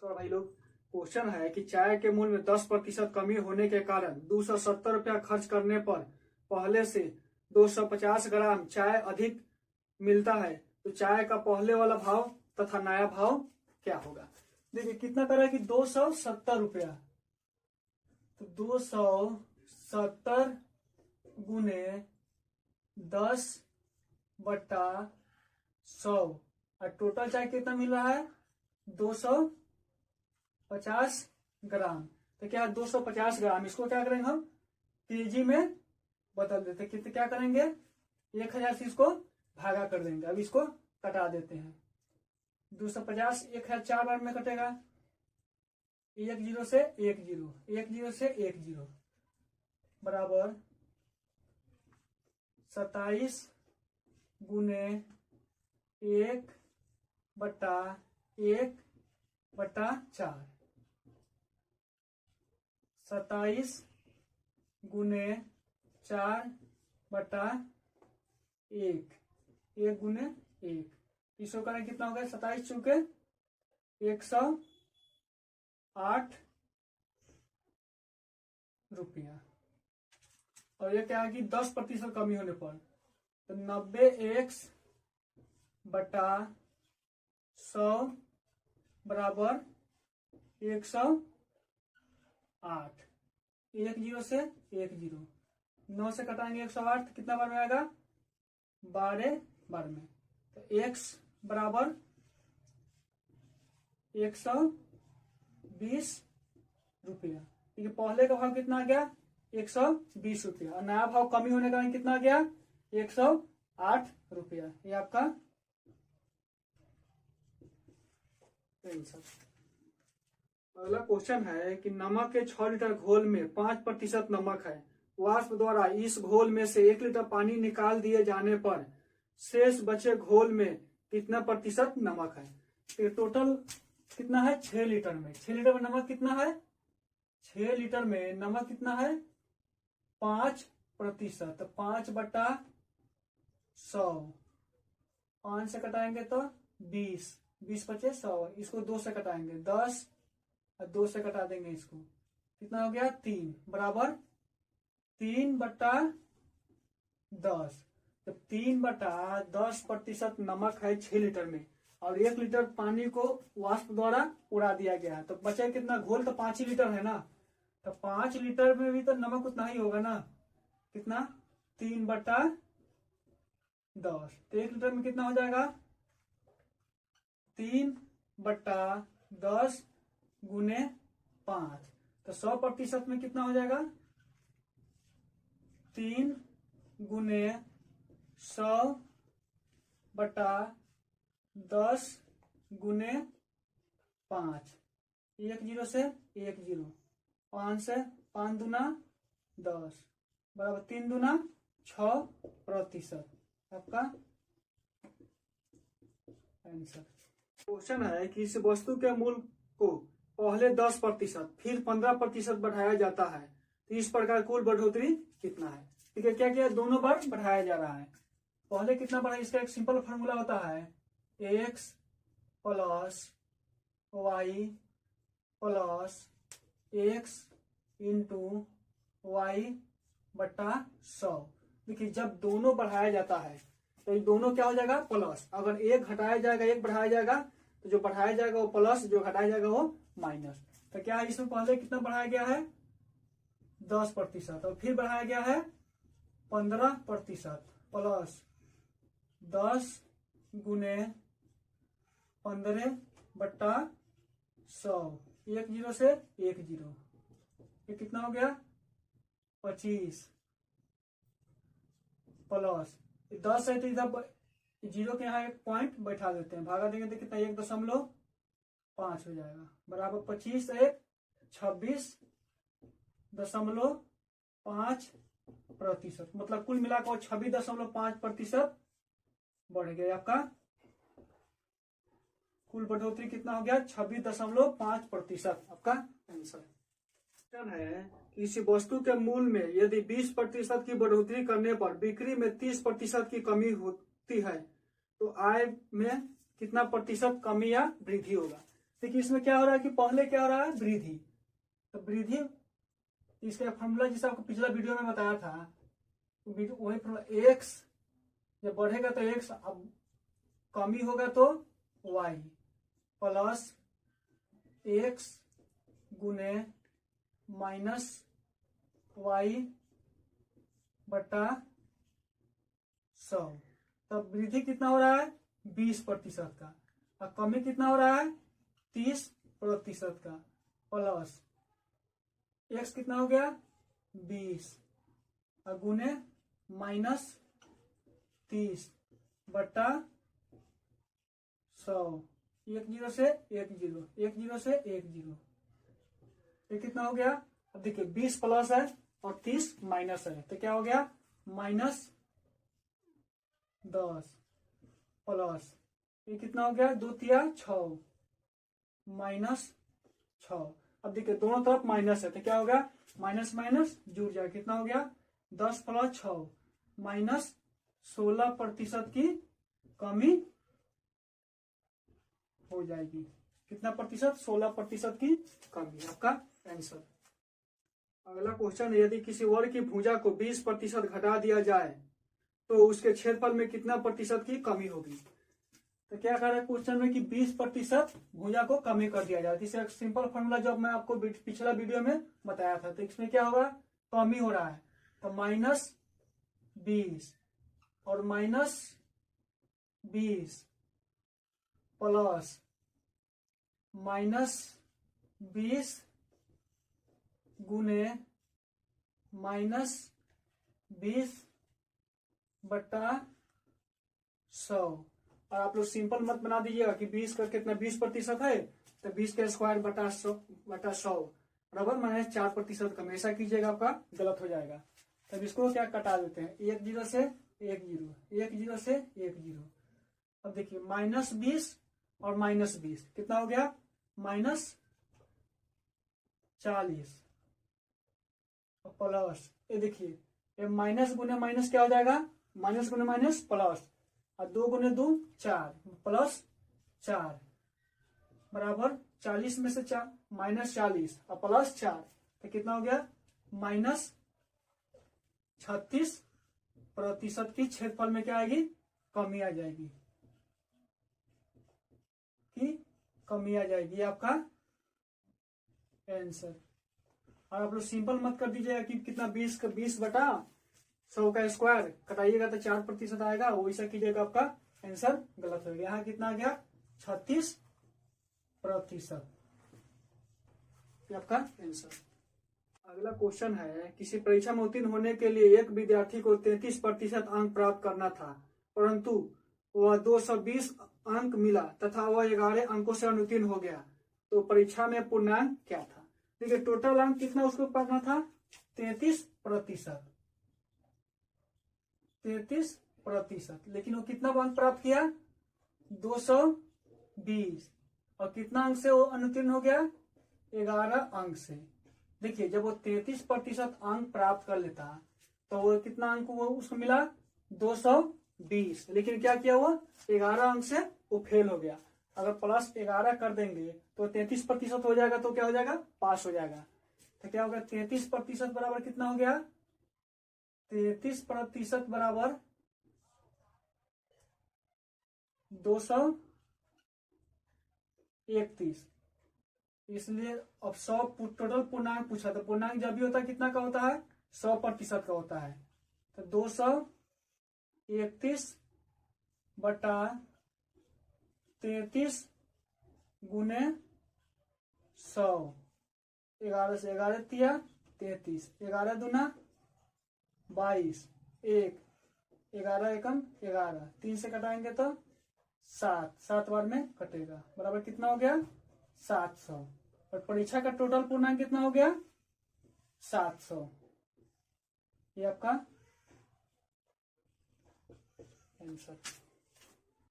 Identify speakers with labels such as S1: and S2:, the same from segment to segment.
S1: नमस्कार भाई लोग। क्वेश्चन है कि चाय के मूल्य में 10% कमी होने के कारण 270 रुपया खर्च करने पर पहले से 250 ग्राम चाय अधिक मिलता है, तो चाय का पहले वाला भाव तथा नया भाव क्या होगा। देखिए कितना कर रहा है कि 270 रुपया, तो 270 गुने 10/100 और टोटल चाय कितना मिल रहा है 250 ग्राम। तो क्या 250 ग्राम, इसको क्या करेंगे हम केजी में बदल देते। कितने क्या करेंगे 1000 से इसको भागा कर देंगे। अब इसको कटा देते हैं। 250 1000 4 बार में कटेगा, 1 0 से 1 0, 1 0 से 1 0 बराबर 27 गुने 1/1/4, 27 गुने 4/1, 1 गुने 1, इसको करें कितना हो गया 27 चुके 108 रुपया। और ये क्या है कि 10% कमी होने पर तो 90x/100 बराबर 108, 1 0 से 1 0, 9 से कटाएंगे 108, कितना बार में आएगा 12 बार में। तो x बराबर 120 रुपया। ठीक है, पहले का भाव कितना आ गया 120 रुपया और नया भाव कमी होने का कितना आ गया 108 रुपया। ये आपका आंसर। अगला क्वेश्चन है कि नमक के 6 लीटर घोल में 5% नमक है। वाष्प द्वारा इस घोल में से 1 लीटर पानी निकाल दिए जाने पर शेष बचे घोल में कितना प्रतिशत नमक है। तो टोटल कितना है 6 लीटर में, 6 लीटर में नमक कितना है 6 लीटर में नमक कितना है 5%। तो 5/100, 5 से कटाएंगे तो 20, 20 बचे 100, इसको 2 से कटाएंगे 10 और 2 से कटा देंगे इसको, कितना हो गया 3 बराबर 3/10। तो 3/10% नमक है 6 लीटर में और 1 लीटर पानी को वाष्प द्वारा उड़ा दिया गया है। तो बचे कितना घोल, तो 5 ही लीटर है ना, तो 5 लीटर में भी तो नमक उतना ही होगा ना, कितना 3/10। तो 1 लीटर में कितना हो जाएगा 3/10 गुने 5, तो 100% में कितना हो जाएगा 3 गुने 100/10 गुने 5, 1 0 से 1 0, 5 से 5 दूना 10 बराबर 3 दूना 6% आपका आंसर। क्वेश्चन है कि इस वस्तु के मूल्य को पहले 10% फिर 15% बढ़ाया जाता है, तो इस प्रकार कुल बढ़ोतरी कितना है। ठीक है, क्या क्या दोनों बार बढ़ाया जा रहा है। पहले कितना बढ़ा, इसका एक सिंपल फॉर्मूला होता है x plus y plus x into y/100। देखिए जब दोनों बढ़ाया जाता है तो ये दोनों क्या हो जाएगा प्लस, अगर एक घटाया जाएगा एक बढ़ाया जाएगा तो जो बढ़ाया जाएगा वो प्लस, जो घटाया जाएगा वो माइनस। तो क्या है इसमें पहले कितना बढ़ाया गया है 10% और फिर बढ़ाया गया है 15% प्लस 10 गुने 15/100, 1 0 से 1 0, ये कितना हो गया 25 प्लस 10 है तो इधर 0 के यहाँ एक पॉइंट बैठा देते हैं, भागा देंगे तो कितना 1.5 हो जाएगा बराबर 25 1 26.5%। मतलब कुल मिलाकर 26.5% बढ़ गया। आपका कुल बढ़ोतरी कितना हो गया 26.5% आपका आंसर है। कि इस वस्तु के मूल्य में यदि 20% की बढ़ोतरी करने पर बिक्री में 30% की कमी होती है तो आय में कितना प्रतिशत कमी या वृद्धि होगा। देखिए इसमें क्या हो रहा है कि पहले क्या हो रहा है, वृद्धि। तो वृद्धि, इसका फॉर्मूला जिसे आपको पिछला वीडियो में बताया था, वही फॉर्मूला, एक्स जब बढ़ेगा तो एक्स, अब कमी होगा तो वाई प्लस एक्स गुने माइनस वाई बटा 100। तब वृद्धि कितना हो रहा है, 20% का, और कमी कितना हो रहा है, 30% का, प्लस एक्स कितना हो गया, 20 और गुने माइनस 30 बटा 100। 1 0 से 1 0, 1 0 से 1 0, ये कितना हो गया। अब देखिए 20 प्लस है और 30 माइनस है, तो क्या हो गया, -10 प्लस ये कितना हो गया, 2 तिया 6 -6। अब देखिए दोनों तरफ माइनस है, तो क्या हो गया, माइनस माइनस जुड़ जाएगा, कितना हो गया, 10 प्लस 6 -16% की कमी हो जाएगी। कितना प्रतिशत, 16% की कमी, आपका आंसर। अगला क्वेश्चन, यदि किसी वर्ग की भुजा को 20% घटा दिया जाए तो उसके क्षेत्रफल में कितना प्रतिशत की कमी होगी। तो क्या कह रहा है क्वेश्चन में कि 20% भुजा को कमी कर दिया जाए। इसे एक सिंपल फॉर्मूला जो मैं आपको पिछला वीडियो में बताया था, तो इसमें क्या होगा, कमी हो रहा है, तो -20 और -20 प्लस -20 गुने -20 बटा 100। और आप लोग सिंपल मत बना दीजिएगा कि 20 का कितना 20% है, तो 20 का स्क्वायर बटा 100 बराबर -4% कम, ऐसा कीजिएगा आपका गलत हो जाएगा। तब इसको क्या कटा देते हैं, 1 0 से 1 0, 1 0 से 1 0। अब देखिए -20 और -20 कितना हो गया, -40 और प्लस ये देखिए, ये माइनस गुने माइनस क्या हो जाएगा, माइनस गुने माइनस प्लस, और 2 गुने 2 4 प्लस 4 बराबर 40 में से -40 और प्लस 4, तो कितना हो गया, -36% की क्षेत्रफल में क्या आएगी, कमी आ जाएगी, कमी आ जाएगी, आपका आंसर। और आप लोग सिंपल मत कर दीजिएगा कि कितना 20 बटा 100 का स्क्वायर कटाइएगा तो 4% आएगा, वैसा कीजिएगा, आपका आंसर गलत हो गया। यहाँ कितना आ गया, 36% आपका आंसर। अगला क्वेश्चन है, किसी परीक्षा में उत्तीर्ण होने के लिए एक विद्यार्थी को 33% अंक प्राप्त करना था, परंतु वह 220 अंक मिला तथा वह 11 अंकों से अनुत्तीर्ण हो गया, तो परीक्षा में पूर्णांक क्या था। देखिए टोटल अंक कितना उसको पाना था, 33%, लेकिन वो कितना अंक प्राप्त किया, 220, और कितना अंक से वो अनुत्तीर्ण हो गया, 11 अंक से। देखिए जब वो 33% अंक प्राप्त कर लेता तो वो कितना अंक वो उसको मिला, 220, लेकिन क्या किया, वो 11 अंक से वो फेल हो गया। अगर +11 कर देंगे तो 33% हो जाएगा, तो क्या हो जाएगा, पास हो जाएगा। तो क्या होगा, 33% बराबर कितना हो गया, 33% बराबर 231। इसलिए अब 100 टोटल पूर्णांक पूछा, तो पूर्णांक जब भी होता है कितना का होता है, 100% का होता है। तो 231 बटा 33 गुने 100, 11 से 11 तिया 33, 11 दूना 22, 1 11 एकम 11, 3 से कटाएंगे तो 7 बार में कटेगा, बराबर कितना हो गया, 700। और परीक्षा का टोटल पूर्णांक कितना हो गया, 700। ये आपका आंसर।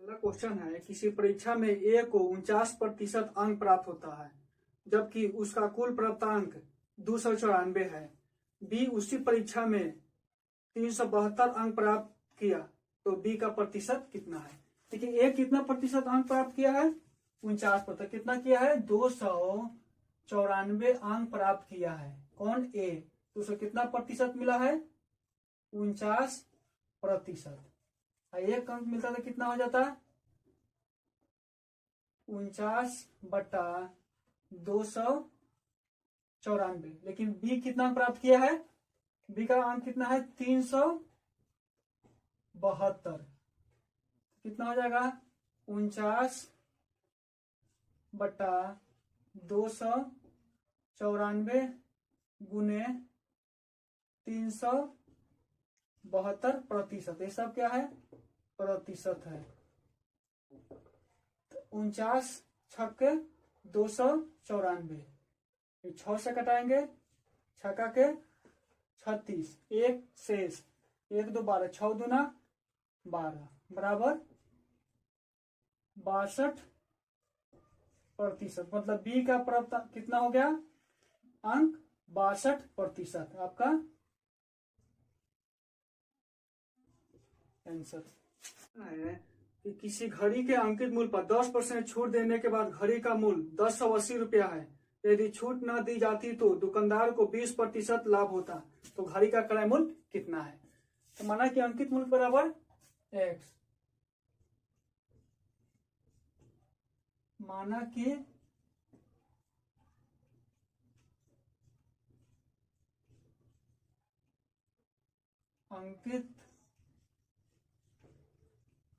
S1: अगला क्वेश्चन है, किसी परीक्षा में ए को 49% अंक प्राप्त होता है, जबकि उसका कुल प्राप्तांक 294 है। बी उसी परीक्षा में 372 अंक प्राप्त किया, तो बी का प्रतिशत कितना है। देखिए ए कितना प्रतिशत अंक प्राप्त किया है, 49%। कितना किया है? 294 अंक प्राप्त किया है। कौन? ए। तो उसे कितना प्रतिशत मिला है? 49%। एक अंक मिलता तो कितना हो जाता? 49/294। लेकिन बी कितना अंक प्राप्त किया है? बी का अंक कितना है? 372। कितना हो जाएगा? 49/294 गुने 372%। ये सब क्या है? प्रतिशत है। 49×294, 6 से कटाएंगे, 6 के 36, एक शेष, 1 2 12, 6 दूना 12 बराबर 62%। मतलब बी का प्राप्त कितना हो गया? अंक 62% आपका आंसर है। कि किसी घड़ी के अंकित मूल्य पर 10% छूट देने के बाद घड़ी का मूल्य 1080 रुपया है। यदि छूट न दी जाती तो दुकानदार को 20% लाभ होता। तो घड़ी का क्रय मूल्य कितना है? तो माना कि अंकित मूल्य बराबर x, माना कि अंकित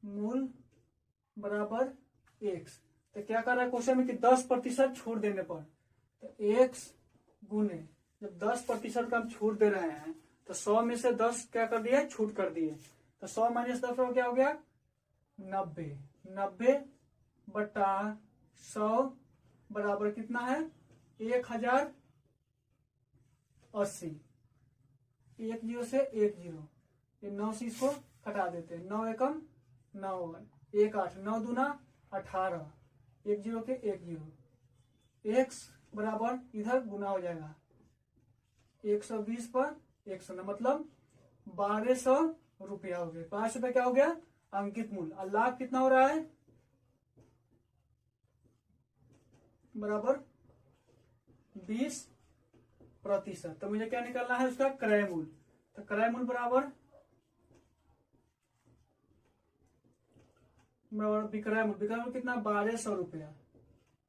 S1: मूल्य बराबर x। तो क्या कर रहा है क्वेश्चन में कि 10% छूट देने पर, तो x गुने, जब 10% का हम छूट दे रहे हैं तो 100 में से 10 क्या कर दिया? छूट कर दिए। तो 100 माइनस 10 क्या हो गया? 90। 90/100 बराबर कितना है? 1080। 1 0 से 1 0, ये 9 से इसको हटा देते हैं। 9 एकम 9, 1 8, 9 दूना 18, 1 0 के 1 0, x बराबर इधर गुना हो जाएगा 120 पर 100, मतलब 1200 रुपया हो गया। 5 रुपया क्या हो गया? अंकित मूल्य। और लाभ कितना हो रहा है? बराबर 20%। तो मुझे क्या निकालना है? उसका क्रय मूल्य। तो क्रय मूल्य बराबर विक्रय मूल्य। विक्रय मूल्य कितना? 1200 रुपया।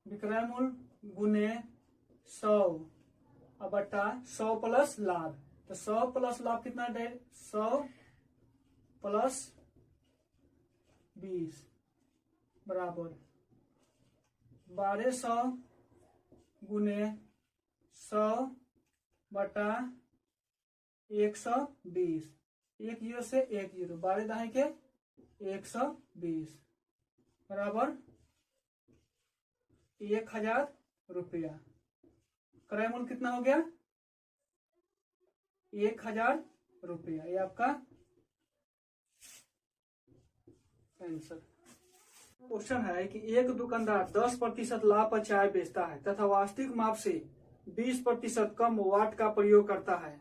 S1: विक्रय मूल्य गुने 100 बटा 100 प्लस लाभ। तो 100 प्लस लाभ कितना है? 100 प्लस 20 बराबर 1200 गुने 100 बटा 120, 1 0 से 1 0, 12 दाएं के 120 बराबर 1000 रुपया। क्रय मूल्य कितना हो गया? 1000 रुपया। ये आपका आंसर। क्वेश्चन है कि एक दुकानदार 10% लाभ पर चाय बेचता है तथा वास्तविक माप से 20% कम वाट का प्रयोग करता है,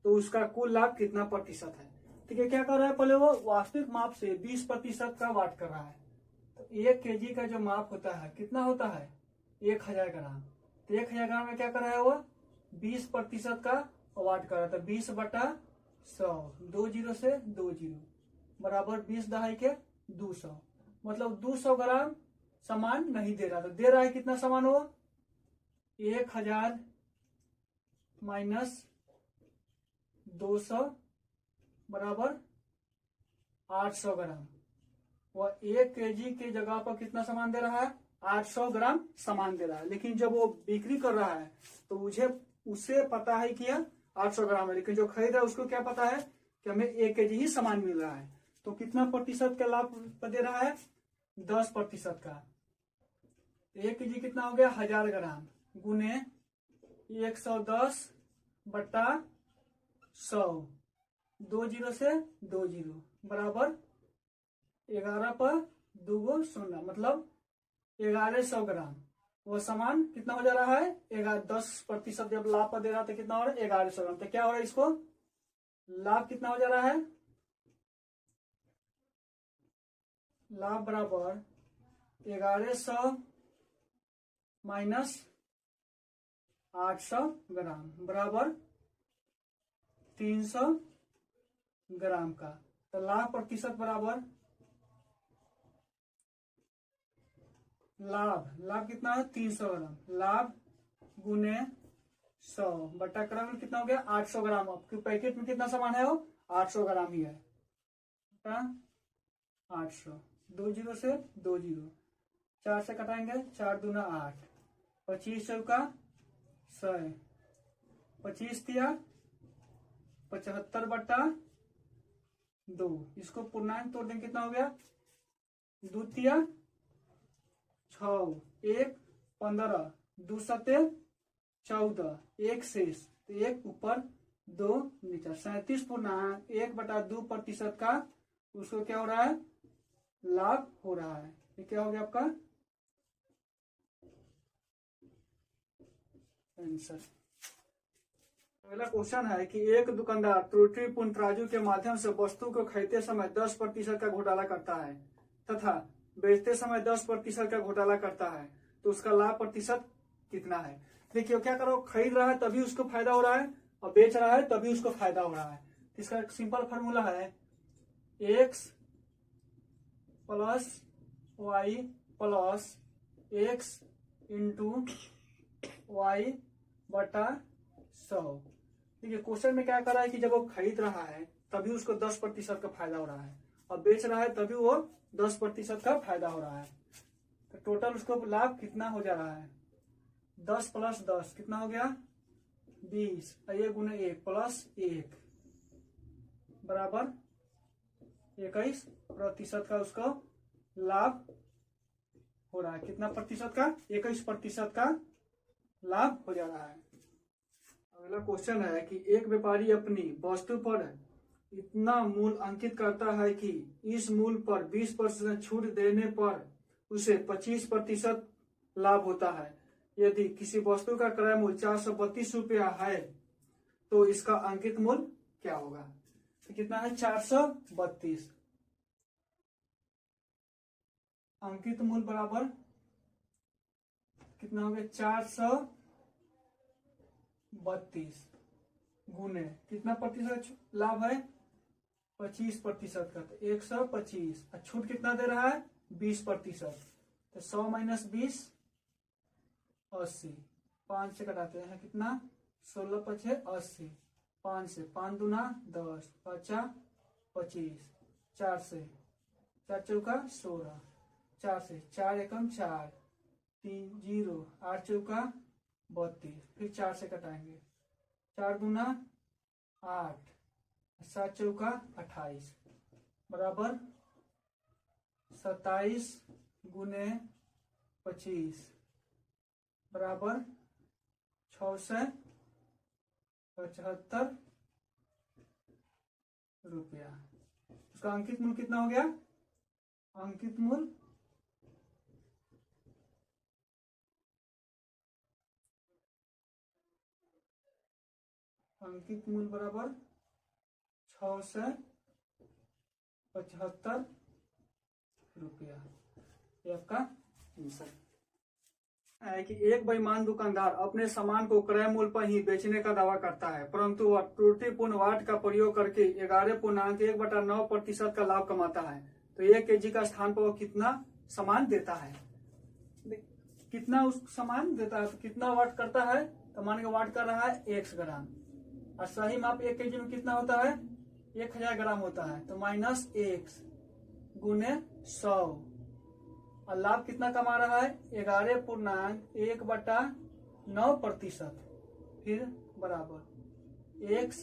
S1: तो उसका कुल लाभ कितना प्रतिशत है? ठीक है, क्या कर रहा है? पहले वो वास्तविक माप से 20% का वाट कर रहा है। तो 1 kg का जो माप होता है कितना होता है? 1000 ग्राम। तो 1000 ग्राम में क्या कर रहा है? वो 20% का वाट कर रहा था। 20/100, 2 0 से 2 0 बराबर 20 दहाई के 200, मतलब 200 ग्राम सामान नहीं दे रहा था। दे रहा है कितना सामान? वो 1000 माइनस 200 बराबर 800 ग्राम। वह 1 kg के जगह पर कितना सामान दे रहा है? 800 ग्राम सामान दे रहा है। लेकिन जब वो बिक्री कर रहा है तो उसे पता है कि यह 800 ग्राम है, लेकिन जो खरीद रहा है उसको क्या पता है कि हमें 1 kg ही सामान मिल रहा है। तो कितना प्रतिशत का लाभ दे रहा है? 10% का। 1 kg कितना हो गया? 1000 ग्राम गुने 110/100, 2 0 से 2 0 बराबर 11 पर 2 0, मतलब 1100 ग्राम। वो सामान कितना हो जा रहा है? 10% जब लाभ पर दे रहा था कितना हो रहा है? 1100 ग्राम। तो क्या हो रहा है? इसको लाभ कितना हो जा रहा है? लाभ बराबर 1100 माइनस 800 ग्राम बराबर 300 ग्राम का। तो लाभ प्रतिशत बराबर लाभ कितना है 300 ग्राम, लाभ गुने 100 बटा क्रम कितना हो गया 800 ग्राम। आपके पैकेट में कितना सामान है वो 800 ग्राम ही है, 800, 2 जीरो से 2 जीरो, 4 से कटाएंगे 4 दूना 8, 25 चौका 100, 25 दिया 75 बटा 2, इसको पूर्णांक तोड़ देंगे कितना हो गया 2 तिया 6, 1 15, 2 सत्ते 14, 1 शेष, तो 1 ऊपर 2 नीचे, 37 पूर्णांक 1/2% का उसको क्या हो रहा है लाभ हो रहा है। ये क्या हो गया आपका आंसर। अगला क्वेश्चन है कि एक दुकानदार त्रुटिपूर्ण तराजू के माध्यम से वस्तु को खरीदते समय 10% का घोटाला करता है तथा बेचते समय 10% का घोटाला करता है, तो उसका लाभ प्रतिशत कितना है। देखिए क्या करो, खरीद रहा है तभी उसको फायदा हो रहा है और बेच रहा है तभी उसको फायदा हो रहा है। इसका एक सिंपल फॉर्मूला है x plus y plus x into y बटा 100। देखिए क्वेश्चन में क्या कर रहा है कि जब वो खरीद रहा है तभी उसको 10% का फायदा हो रहा है और बेच रहा है तभी वो 10% का फायदा हो रहा है। तो टोटल उसको लाभ कितना हो जा रहा है 10 प्लस 10 कितना हो गया 20, ये गुने 1 प्लस 1 बराबर 21% का उसको लाभ हो रहा है। कितना प्रतिशत का 21% का लाभ हो जा रहा है। अगला क्वेश्चन है कि एक व्यापारी अपनी वस्तु पर इतना मूल्य अंकित करता है कि इस मूल्य पर 20% छूट देने पर उसे 25% लाभ होता है। यदि किसी वस्तु का क्रय मूल्य 432 रुपया है तो इसका अंकित मूल्य क्या होगा। तो कितना है 432, अंकित मूल्य बराबर कितना हो गया 432 गुने कितना प्रतिशत लाभ है 25% का, तो 125, छूट कितना दे रहा है 20%, तो 100 माइनस 20 80, 5 से कटाते हैं कितना 16 पचे 80, 5 से 5 दूना 10, 5 25, 4 से 4 चौका 16, 4 से 4 एकम 4, 3 0, 8 चौका 32, फिर 4 से कटाएंगे 4 दूना 8, 7 चौका 28 बराबर 27 गुने 25 बराबर 675 रुपया। उसका अंकित मूल्य कितना हो गया, अंकित मूल्य बराबर 675 रुपया। ये आपका आंसर है कि एक बेईमान दुकानदार अपने सामान को क्रय मूल्य पर ही बेचने का दावा करता है, परंतु वह त्रुटिपूर्ण वाट का प्रयोग करके 11.1/9% का लाभ कमाता है। तो 1 kg का स्थान पर वो कितना सामान देता है, कितना उस सामान देता है, तो कितना वाट करता है, तो मान के वाट कर रहा है 1 ग्राम और सही माप 1 kg में कितना होता है 1000 ग्राम होता है, तो माइनस 1 गुने 100 और लाभ कितना कमा रहा है 11.1/9%, फिर बराबर 1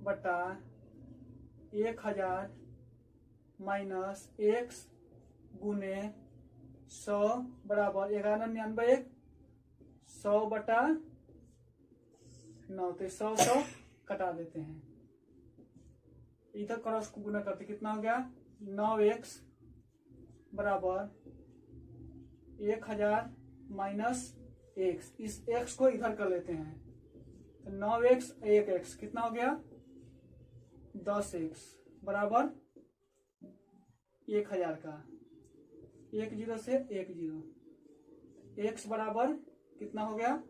S1: बटा 1000 माइनस 1 गुने 100 बराबर 1199 100 बटा 9, तो 100 कटा देते हैं, इधर क्रॉस को गुना करते कितना हो गया 9x बराबर 1000 माइनस x, इस x को इधर कर लेते हैं, तो 9x 1x कितना हो गया 10x बराबर 1000 का 1 0 से 1 0, x बराबर कितना हो गया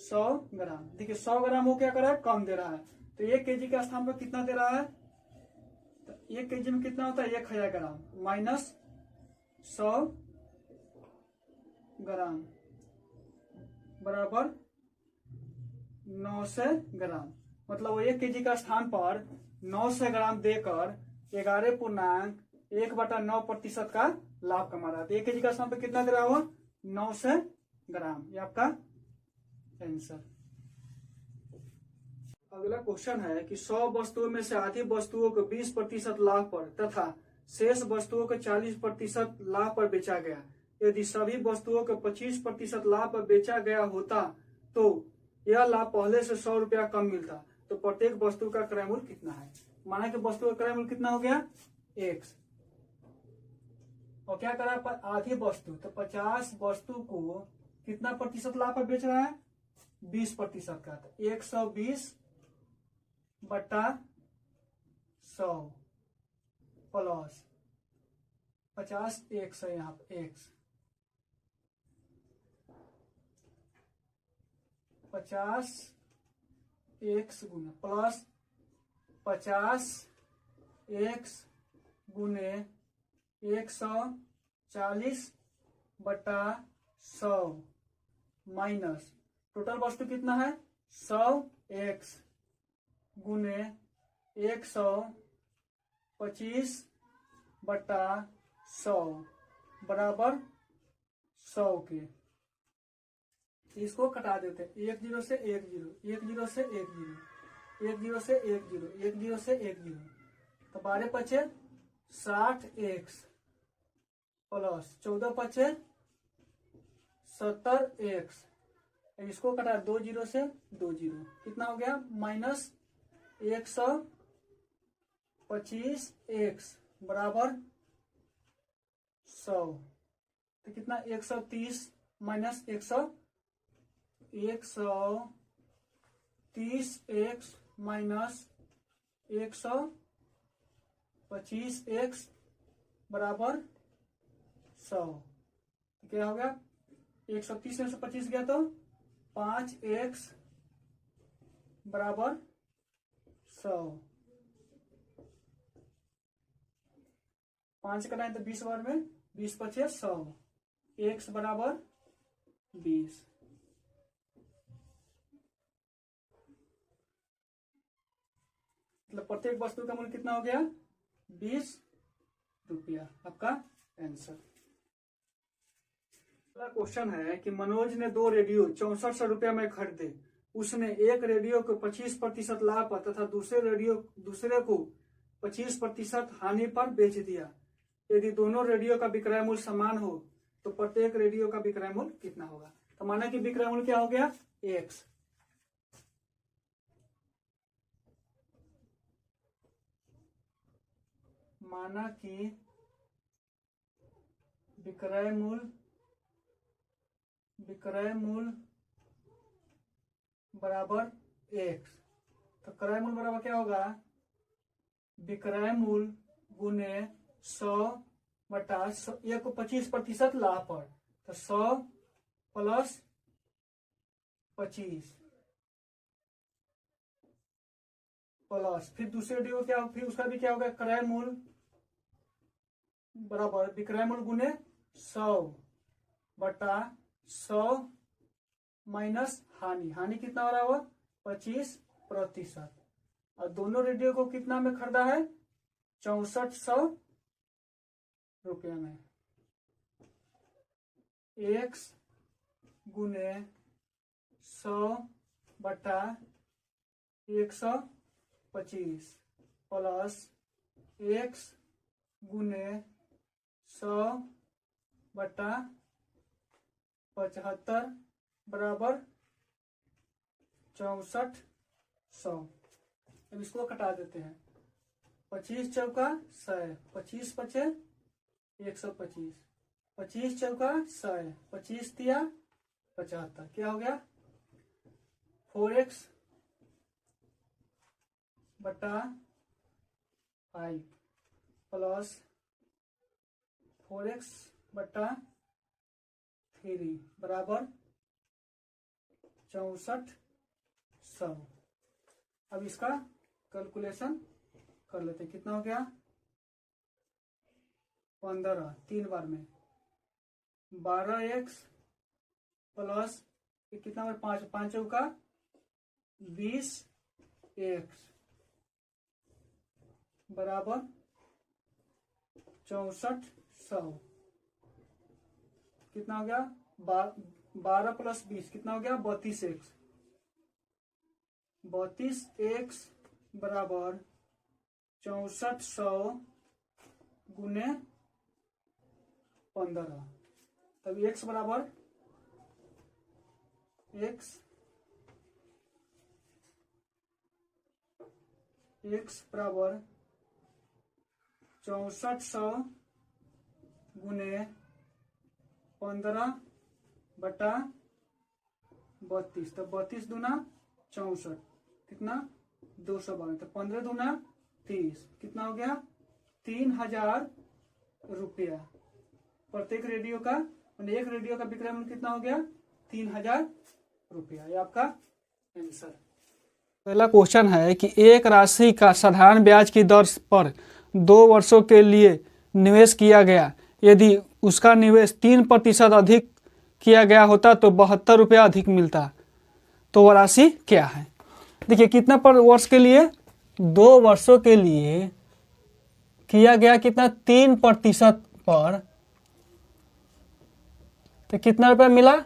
S1: 100 ग्राम। देखिए 100 ग्राम वो क्या कर रहा है, कम दे रहा है, तो 1 kg के स्थान पर कितना दे रहा है, तो 1 kg में कितना होता है 1000 ग्राम माइनस 100 ग्राम बराबर 900 ग्राम। मतलब वो 1 kg का स्थान पर 900 ग्राम देकर 11.1/9% का लाभ कमा रहा है। तो 1 kg का स्थान पर कितना दे रहा हुआ 900 ग्राम। ये आपका आंसर। अगला क्वेश्चन है कि 100 वस्तुओं में से आधी वस्तुओं को 20% लाभ पर तथा शेष वस्तुओं को 40% लाभ पर बेचा गया। यदि सभी वस्तुओं को 25% लाभ पर बेचा गया होता तो यह लाभ पहले से 100 रुपया कम मिलता, तो प्रत्येक वस्तु का क्रय मूल्य कितना है। माना कि वस्तु का क्रय मूल्य कितना हो गया x, और क्या करा आधी वस्तु, तो 50 वस्तु को कितना प्रतिशत लाभ पर बेच रहा है 20% का, तो 120/100 प्लस 50 x है यहाँ पे x 50 x गुने प्लस 50 x गुने 140/100 माइनस टोटल वस्तु कितना है 100x गुने 125/100 बराबर 100 के। इसको कटा देते हैं 1 0 से 1 0, 1 0 से 1 0, 1 0 से 1 0, 1 0 से 1 0, तो 12 पचे 60x प्लस 14 पचे 70x। इसको कटा 2 0 से 2 0, कितना हो गया माइनस 125x बराबर 100, तो कितना 130 माइनस 130x माइनस 125x बराबर 100, तो क्या हो गया 130 में से 25 गया तो 5x बराबर 100, 5 करना है तो 20 बार में 20 पचे 100, x बराबर 20। मतलब प्रत्येक वस्तु का मूल्य कितना हो गया 20 रुपया। आपका आंसर। अगला क्वेश्चन है कि मनोज ने 2 रेडियो 6400 रुपया में खरीदे। उसने एक रेडियो को 25% लाभ पर तथा दूसरे को 25% हानि पर बेच दिया। यदि दोनों रेडियो का विक्रय मूल्य समान हो तो प्रत्येक रेडियो का विक्रय मूल्य कितना होगा। तो माना कि विक्रय मूल्य क्या हो गया x, माना कि विक्रय मूल्य बराबर x, तो क्रय मूल्य बराबर क्या होगा विक्रय मूल्य गुने 100/100, एक को 25% लाभ पर, तो 100 प्लस 25 प्लस फिर दूसरे रेडियो क्या, फिर उसका भी क्या होगा क्रय मूल्य बराबर विक्रय मूल्य गुने 100/100 माइनस हानि कितना हो रहा होगा 25%, और दोनों रेडियो को कितना में खरीदा है 6400 रुपया में। x गुने 100/125 प्लस x गुने 100/75 बराबर 6400। अब इसको कटा देते हैं 25 चौका 100, 25 पचे 125, 25 चौका 100, 25 तिया 75, क्या हो गया 4x/5 प्लस 4x/3 बराबर 6400। अब इसका कैलकुलेशन कर लेते हैं, कितना हो गया 15 3 बार में 12x प्लस कितना बार 5 5 का 20x बराबर 6400। कितना हो गया 12 प्लस 20 कितना हो गया 32x 32x बराबर 6400 गुने 15। तब x बराबर x बराबर 6400 गुने 15 बटा 32। तो 32 दूना 64 कितना 252। तो 15 दूना 30 कितना हो गया 3000 रुपया प्रत्येक रेडियो का। एक रेडियो का विक्रय मूल्य कितना हो गया 3000 रुपया। ये आपका आंसर। पहला क्वेश्चन है कि एक राशि का साधारण ब्याज की दर पर 2 वर्षों के लिए निवेश किया गया, यदि उसका निवेश 3% अधिक किया गया होता तो 72 रुपया अधिक मिलता, तो वह राशि क्या है। देखिए कितना पर वर्ष के लिए 2 वर्षों के लिए किया गया कितना 3% पर, तो कितना रुपया मिला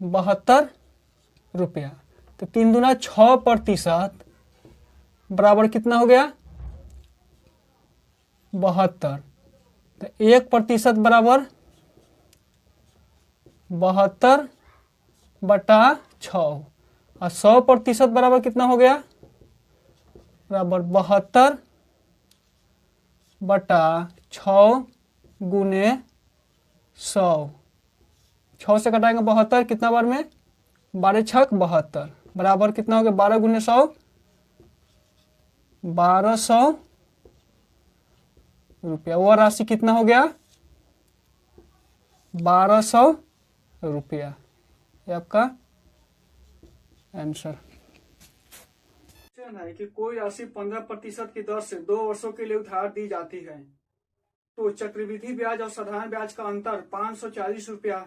S1: 72 रुपया। तो 3 दूना 6% बराबर कितना हो गया 72। तो 1% बराबर 72 बटा 6 और 100% बराबर कितना हो गया बराबर 72 बटा 6 गुने 100। 6 से कटाएंगे 72 कितना बार में 12 छक 72 बराबर कितना हो गया 12 गुने 100 1200 रुपया। वह राशि कितना हो गया 1200 रुपया। ये आपका आंसर है कि कोई राशि 15% की दर से 2 वर्षों के लिए उधार दी जाती है, तो चक्रवृद्धि ब्याज और साधारण ब्याज का अंतर 540 रुपया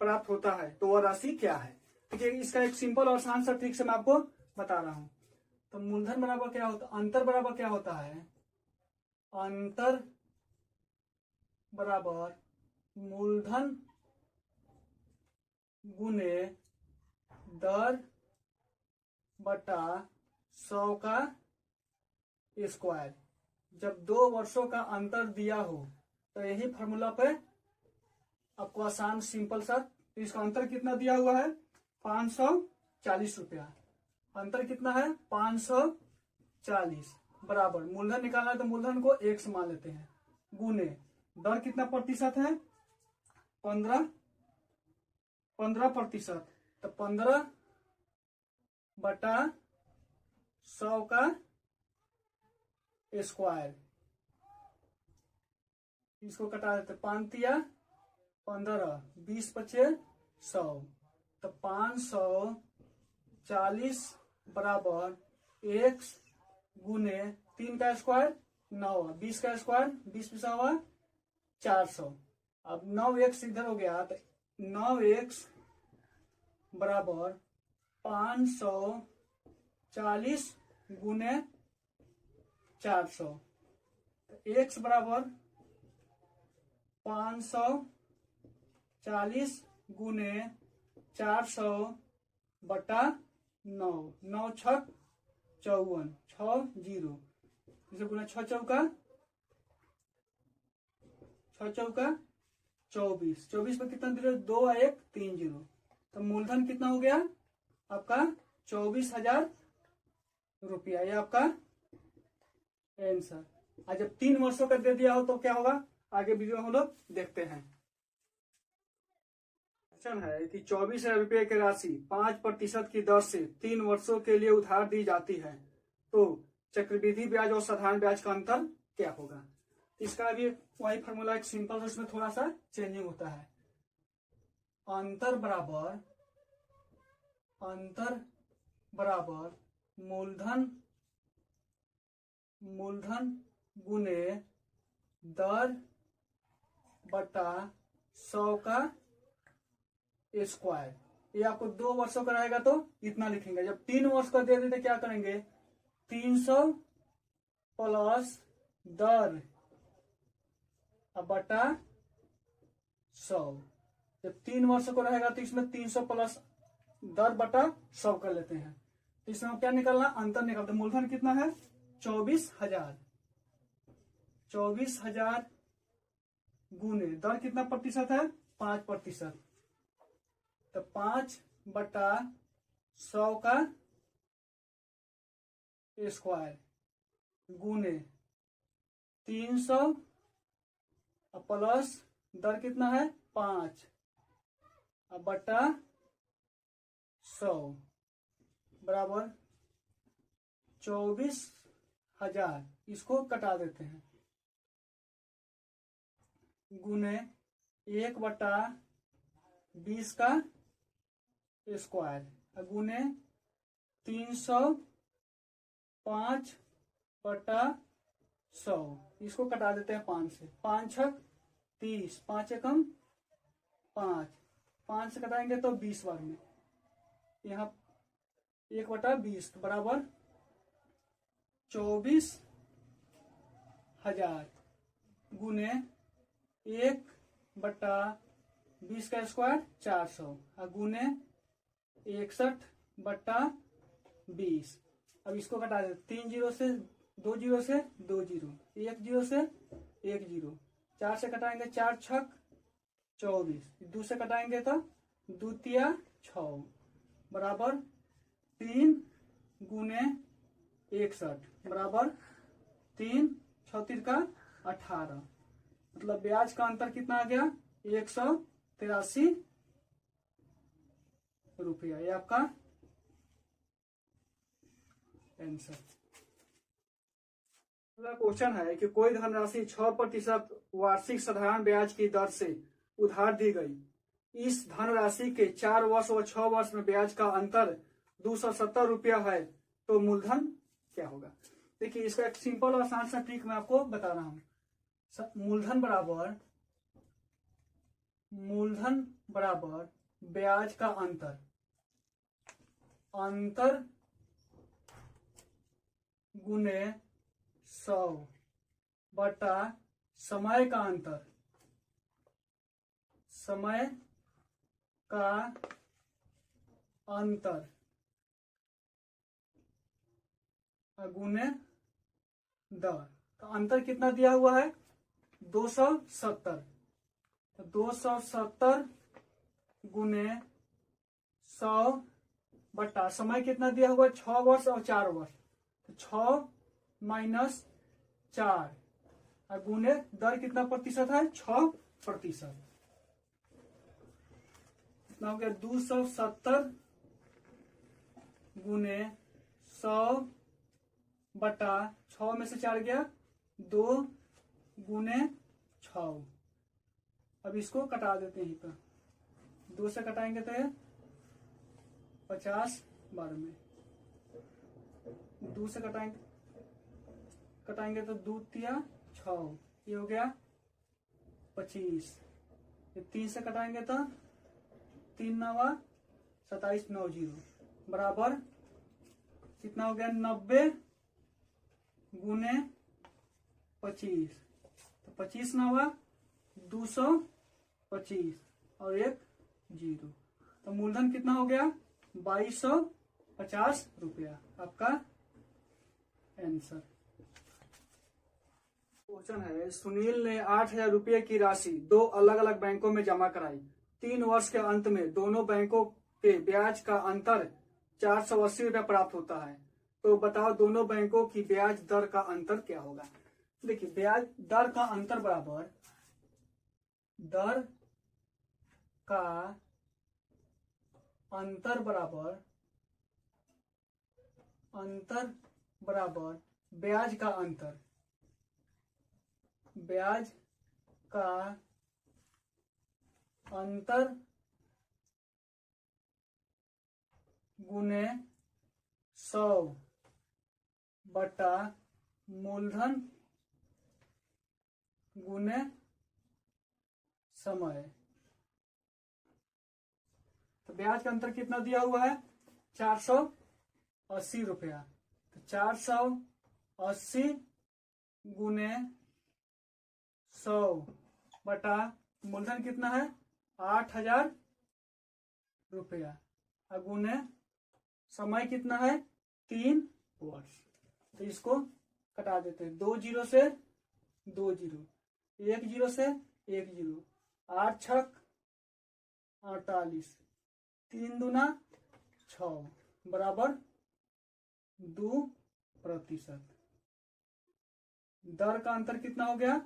S1: प्राप्त होता है, तो वह राशि क्या है। ठीक है, इसका एक सिंपल और आसान सा ट्रिक से मैं आपको बता रहा हूं। तो मूलधन बराबर क्या होता है, अंतर बराबर क्या होता है, अंतर बराबर मूलधन गुने दर बटा 100 का स्क्वायर। जब 2 वर्षों का अंतर दिया हो तो यही फॉर्मूला पे आपको आसान सिंपल सा, तो इसका अंतर कितना दिया हुआ है 540 रुपया। अंतर कितना है 540 बराबर मूलधन निकालना है तो मूलधन को x मान लेते हैं गुने दर कितना प्रतिशत है 15%। तो 15 बटा 100 का स्क्वायर। इसको कटा देते 5 तिया 15 20 पचे 100। तो 540 बराबर x गुने 3 का स्क्वायर 9 20 का स्क्वायर 20 पिसा हुआ 400। अब 9x इधर हो गया तो 9x बराबर 540 गुने 400। x बराबर 540 गुने 400 बटा 9 9 छक 54 6 0 इसे गुना 6 चौका 24 24 में कितना दे 2 1 3 0। तो मूलधन कितना हो गया आपका 24,000 रुपया। ये आपका आंसर। आज जब 3 वर्षों का दे दिया हो तो क्या होगा आगे वीडियो हम लोग देखते हैं। क्वेश्चन है कि 24,000 रुपये की राशि 5% की दर से 3 वर्षों के लिए उधार दी जाती है, तो चक्रवृद्धि ब्याज और साधारण ब्याज का अंतर क्या होगा। इसका भी वही फॉर्मूला एक सिंपल, उसमें थोड़ा सा चेंजिंग होता है। अंतर बराबर अंतर बराबर मूलधन गुने दर बटा 100 का स्क्वायर। ये आपको 2 वर्षों का रहेगा तो इतना लिखेंगे। जब 3 वर्ष का दे देते क्या करेंगे, 300 प्लस दर बटा 100। जब 3 वर्षों को रहेगा तो इसमें 300 प्लस दर बटा 100 कर लेते हैं। तो इसमें क्या निकलना, अंतर निकलता। मूलधन कितना है, 24,000। 24,000 गुने दर कितना प्रतिशत है, 5%। तो 5 बटा 100 का स्क्वायर गुने 300 प्लस दर कितना है 5 बटा 100 बराबर 24,000। इसको कटा देते हैं, गुने 1 बटा 20 का स्क्वायर गुने 305 बटा 100। इसको कटा देते हैं 5 से। 5 छक 30, 5 एकम 5, 5 से कटाएंगे तो 20 बार में, यहाँ 1 बटा 20 बराबर 24,000 गुने 1 बटा 20 का स्क्वायर 400 गुने 61 बटा 20। अब इसको कटा देते, 3 जीरो से 2 जीरो से 2 जीरो, 1 जीरो से 1 जीरो, 4 से कटाएंगे 4 छक 24, 2 से कटाएंगे तो 2 तिया 6 बराबर 3 गुने 61 बराबर 3 6 का 18। मतलब ब्याज का अंतर कितना आ गया, 183 रुपया। ये आपका आंसर। अगला क्वेश्चन है कि कोई धनराशि 6% वार्षिक साधारण ब्याज की दर से उधार दी गई। इस धनराशि के 4 वर्ष व 6 वर्ष में ब्याज का अंतर 270 रुपया है, तो मूलधन क्या होगा। देखिए इसका एक सिंपल और आसान सा ट्रिक मैं आपको बता रहा हूं। मूलधन बराबर ब्याज का अंतर गुने 100 बटा समय का अंतर गुने दर। तो अंतर कितना दिया हुआ है, 270। तो 270 गुने 100 बटा समय कितना दिया हुआ है, 6 वर्ष और 4 वर्ष। तो 6 माइनस 4 और गुने दर कितना प्रतिशत है, 6%। कितना हो गया, 270 गुने 100 बटा 6 में से 4 गया 2 गुने 6। अब इसको कटा देते हैं, तो 2 से कटाएंगे तो 50 बार में, 2 से कटाएंगे तो 2 तिया 6, ये हो गया 25। 3 से कटाएंगे तो 3 नवा 27 9 जीरो बराबर कितना हो गया, 90 गुने 25। तो 25 नवा 225 और 1 जीरो। तो मूलधन कितना हो गया, 2250 रुपया। आपका आंसर। क्वेश्चन है, सुनील ने 8,000 रुपये की राशि 2 अलग अलग बैंकों में जमा कराई। 3 वर्ष के अंत में दोनों बैंकों के ब्याज का अंतर 480 रुपया प्राप्त होता है। तो बताओ दोनों बैंकों की ब्याज दर का अंतर क्या होगा। देखिए ब्याज दर का अंतर बराबर ब्याज का अंतर गुने 100 बटा मूलधन गुने समय। तो ब्याज का अंतर कितना दिया हुआ है? 480 रुपया। तो 480 गुने 100 बटा मूलधन कितना है? 8000 रुपया। और गुने समय कितना है? 3 वर्ष। तो इसको कटा देते हैं। 2 जीरो से 2 जीरो, 1 जीरो से 1 जीरो, 8 छक 48, 3 दूना 6 बराबर 2%। दर का अंतर कितना हो गया?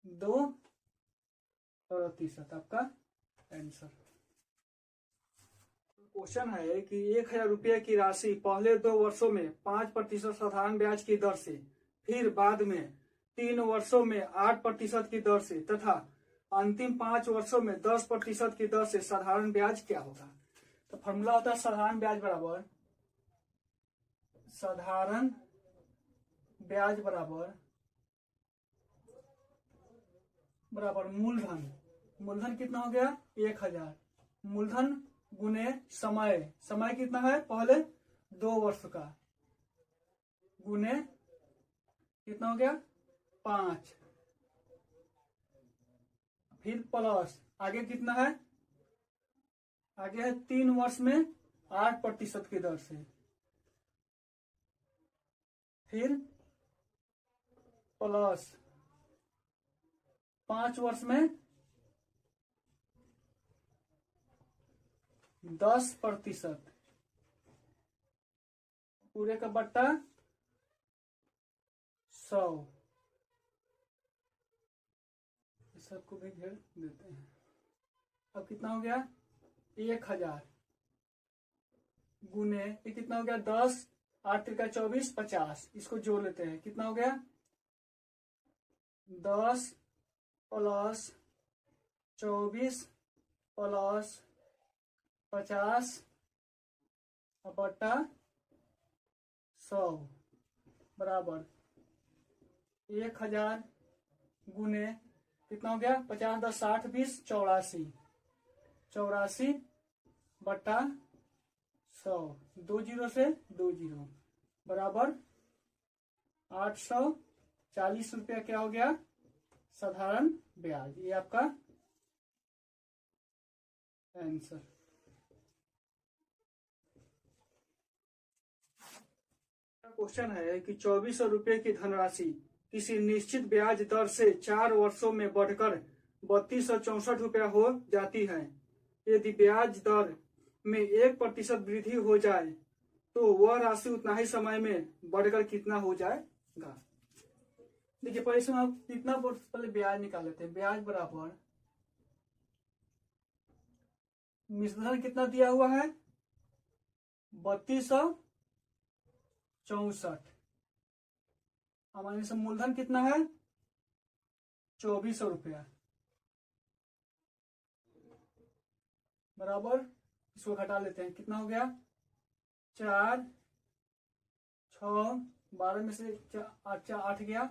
S1: 2%। आपका आंसर। क्वेश्चन है कि 1000 रुपये की राशि पहले 2 वर्षों में 5% साधारण ब्याज की दर से, फिर बाद में 3 वर्षों में 8% की दर से तथा अंतिम 5 वर्षों में 10% की दर से साधारण ब्याज क्या होगा? तो फॉर्मूला होता है साधारण ब्याज बराबर मूलधन। मूलधन कितना हो गया? 1000। मूलधन गुने समय। समय कितना है? पहले 2 वर्ष का, गुने कितना हो गया? 5, फिर प्लस आगे कितना है? आगे है 3 वर्ष में 8% की दर से, फिर प्लस 5 वर्ष में 10%, पूरे का बट्टा 100। सबको भी घेर देते हैं। अब कितना हो गया? 1000 गुने ये कितना हो गया? 10, 8 त्रिका 24, 50। इसको जोड़ लेते हैं। कितना हो गया? 10 प्लस 24 प्लस 50 बटा 100 बराबर 1000 गुने कितना हो गया? 50, 10, 60, 20, 84। 84 बटा 100, 2 जीरो से 2 जीरो बराबर 840 रुपया क्या हो गया? साधारण ब्याज। ये आपका आंसर। क्वेश्चन है कि 2400 रुपये की धनराशि किसी निश्चित ब्याज दर से 4 वर्षों में बढ़कर 3264 रुपया हो जाती है। यदि ब्याज दर में 1% वृद्धि हो जाए तो वह राशि उतना ही समय में बढ़कर कितना हो जाएगा? देखिए पहले इसमें आप कितना पहले ब्याज निकाल लेते हैं। ब्याज बराबर मिश्रण कितना दिया हुआ है? 3264। हमारे से मूलधन कितना है? 2400 रुपया बराबर, इसको घटा लेते हैं। कितना हो गया? 4, 6, 12 में से 8 गया,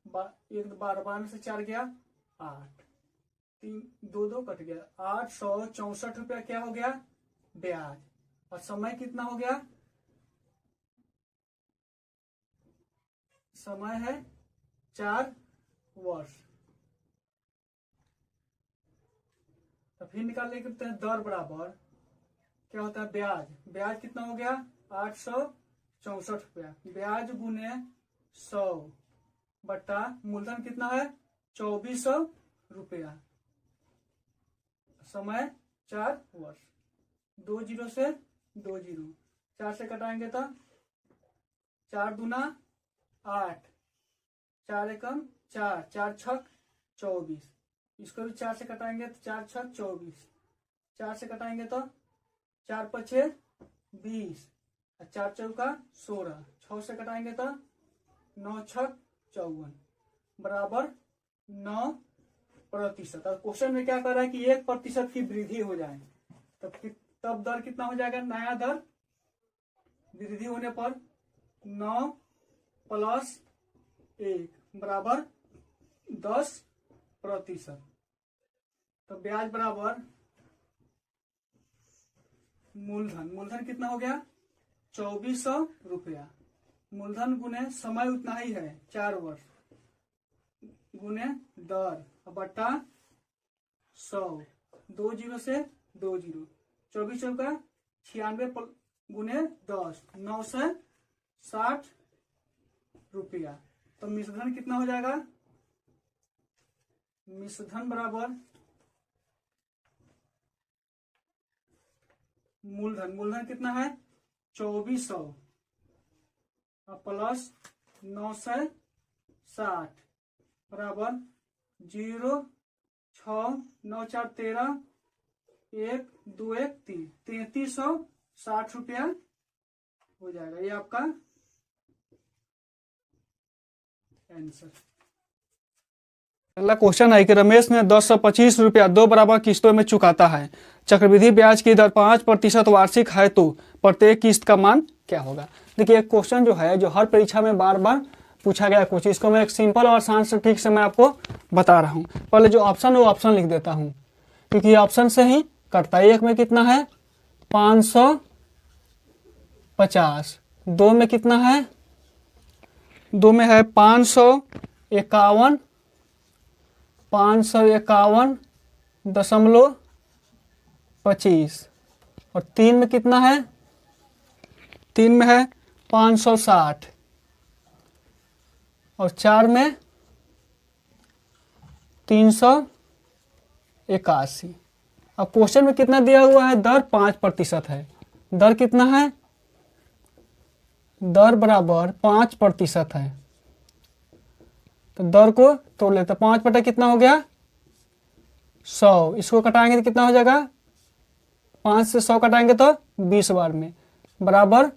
S1: 1 12, 12 में से 4 गया 8, 3 2 2 कट गया। 864 रुपया क्या हो गया? ब्याज। और समय कितना हो गया? समय है 4 वर्ष। तो फिर निकाल लेते हैं दर बराबर क्या होता है? ब्याज। ब्याज कितना हो गया? 864 रुपया। ब्याज गुने 100 बटा मूलधन कितना है? 2400 रुपया। समय 4 वर्ष। 2 जीरो से 2 जीरो, 4 से कटाएंगे तो 4 दूना 8, 4 एकम 4, 4 छक 24। इसको भी 4 से कटाएंगे तो 4 छक 24, 4 से कटाएंगे तो 4 पछे 20, 4 चौका 16, 6 से कटाएंगे तो 9 छक 54 बराबर 9%। और क्वेश्चन में क्या कर रहा है कि 1% की वृद्धि हो जाए तब दर कितना हो जाएगा? नया दर वृद्धि होने पर 9 प्लस 1 बराबर 10%। तो ब्याज बराबर मूलधन कितना हो गया 2400 रुपया। मूलधन गुने समय उतना ही है 4 वर्ष गुने दर बट्टा 100, 2 जीरो से 2 जीरो, 24 का 96 गुने 10, 960 रुपया। तो मिश्रधन कितना हो जाएगा, मिश्रधन बराबर मूलधन कितना है 2400 प्लस 960 बराबर 0 6 9 4 13 1 2 1 3 3360 रुपया हो जाएगा। ये आपका आंसर। अगला क्वेश्चन है कि रमेश ने 1025 रुपया 2 बराबर किस्तों में चुकाता है। चक्रवृद्धि ब्याज की दर 5% वार्षिक है तो प्रत्येक किस्त का मान क्या होगा। देखिए क्वेश्चन जो है जो हर परीक्षा में बार बार पूछा गया क्वेश्चन, इसको मैं एक सिंपल और आसान से ठीक से मैं आपको बता रहा हूँ। पहले जो ऑप्शन है वो ऑप्शन लिख देता हूँ क्योंकि ऑप्शन से ही कटता है। एक में कितना है 550, 2 में कितना है 2 में है 551.25 और 3 में कितना है 3 में है 560 और 4 में 381। अब क्वेश्चन में कितना दिया हुआ है दर 5% है। दर कितना है, दर बराबर 5% है। तो दर को तोड़ लेते 5 बटा कितना हो गया 100, इसको कटाएंगे तो कितना हो जाएगा 5 से 100 कटाएंगे तो 20 बार में बराबर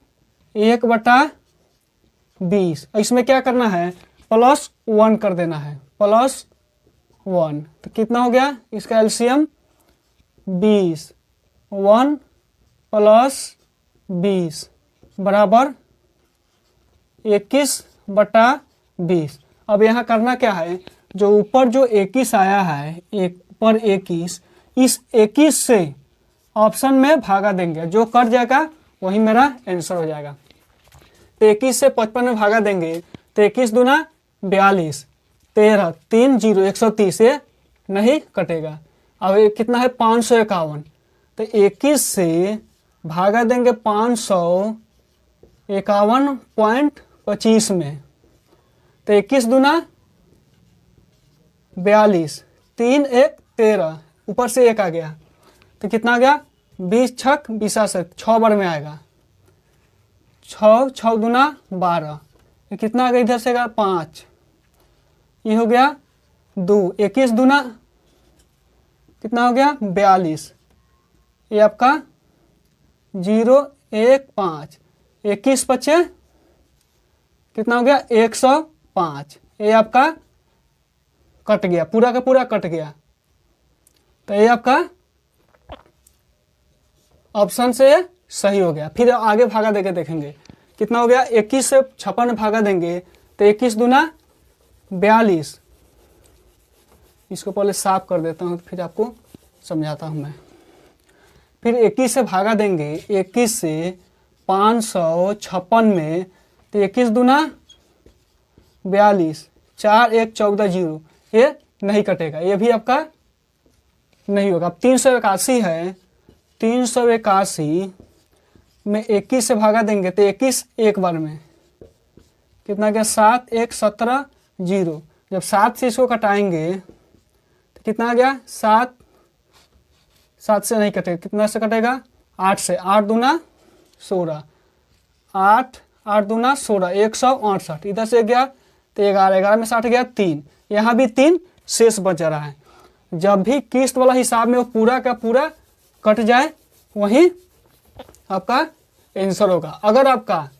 S1: 1/20। इसमें क्या करना है +1 कर देना है +1। तो कितना हो गया इसका एलसीएम 20, 1 + 20 बराबर 21/20। अब यहाँ करना क्या है, जो ऊपर जो 21 आया है ऊपर 21, इस 21 से ऑप्शन में भागा देंगे, जो कट जाएगा वही मेरा आंसर हो जाएगा। तो 21 से 55 में भागा देंगे तो 21 दूना 42, 13 3 0 130 ये नहीं कटेगा। अब ये कितना है 551, तो 21 से भागा देंगे 551.25 में, तो 21 दूना 42, 3 1 13, ऊपर से 1 आ गया तो कितना आ गया 20 छक 20 से 6 बार में आएगा, 6 6 दूना 12, ये कितना आ गया इधर से 5, ये हो गया 2, 21 दूना कितना हो गया 42, ये आपका 0 1 5, 21 बचे कितना हो गया 105, ये आपका कट गया, पूरा का पूरा कट गया। तो ये आपका ऑप्शन से सही हो गया। फिर आगे भागा देके देखेंगे कितना हो गया, 21 से 56 में भागा देंगे तो 21 दूना 42। इसको पहले साफ कर देता हूँ फिर आपको समझाता हूँ मैं। फिर 21 से भागा देंगे, 21 से 556 में तो 21 दूना 42, 4 1 14 0, ये नहीं कटेगा, ये भी आपका नहीं होगा। अब 381 है, 381 में 21 से भागा देंगे तो 21 एक बार में कितना गया 7 1 17 0, जब 7 से इसको कटाएंगे तो कितना आ गया 7 से नहीं कटेगा, कितना से कटेगा 8 से, 8 दूना 16, 8 8 दूना 16, 168, इधर से गया तो 11, 11 में 60 गया 3, यहाँ भी 3 शेष बच रहा है। जब भी किस्त वाला हिसाब में वो पूरा का पूरा कट जाए वही आपका आंसर होगा। अगर आपका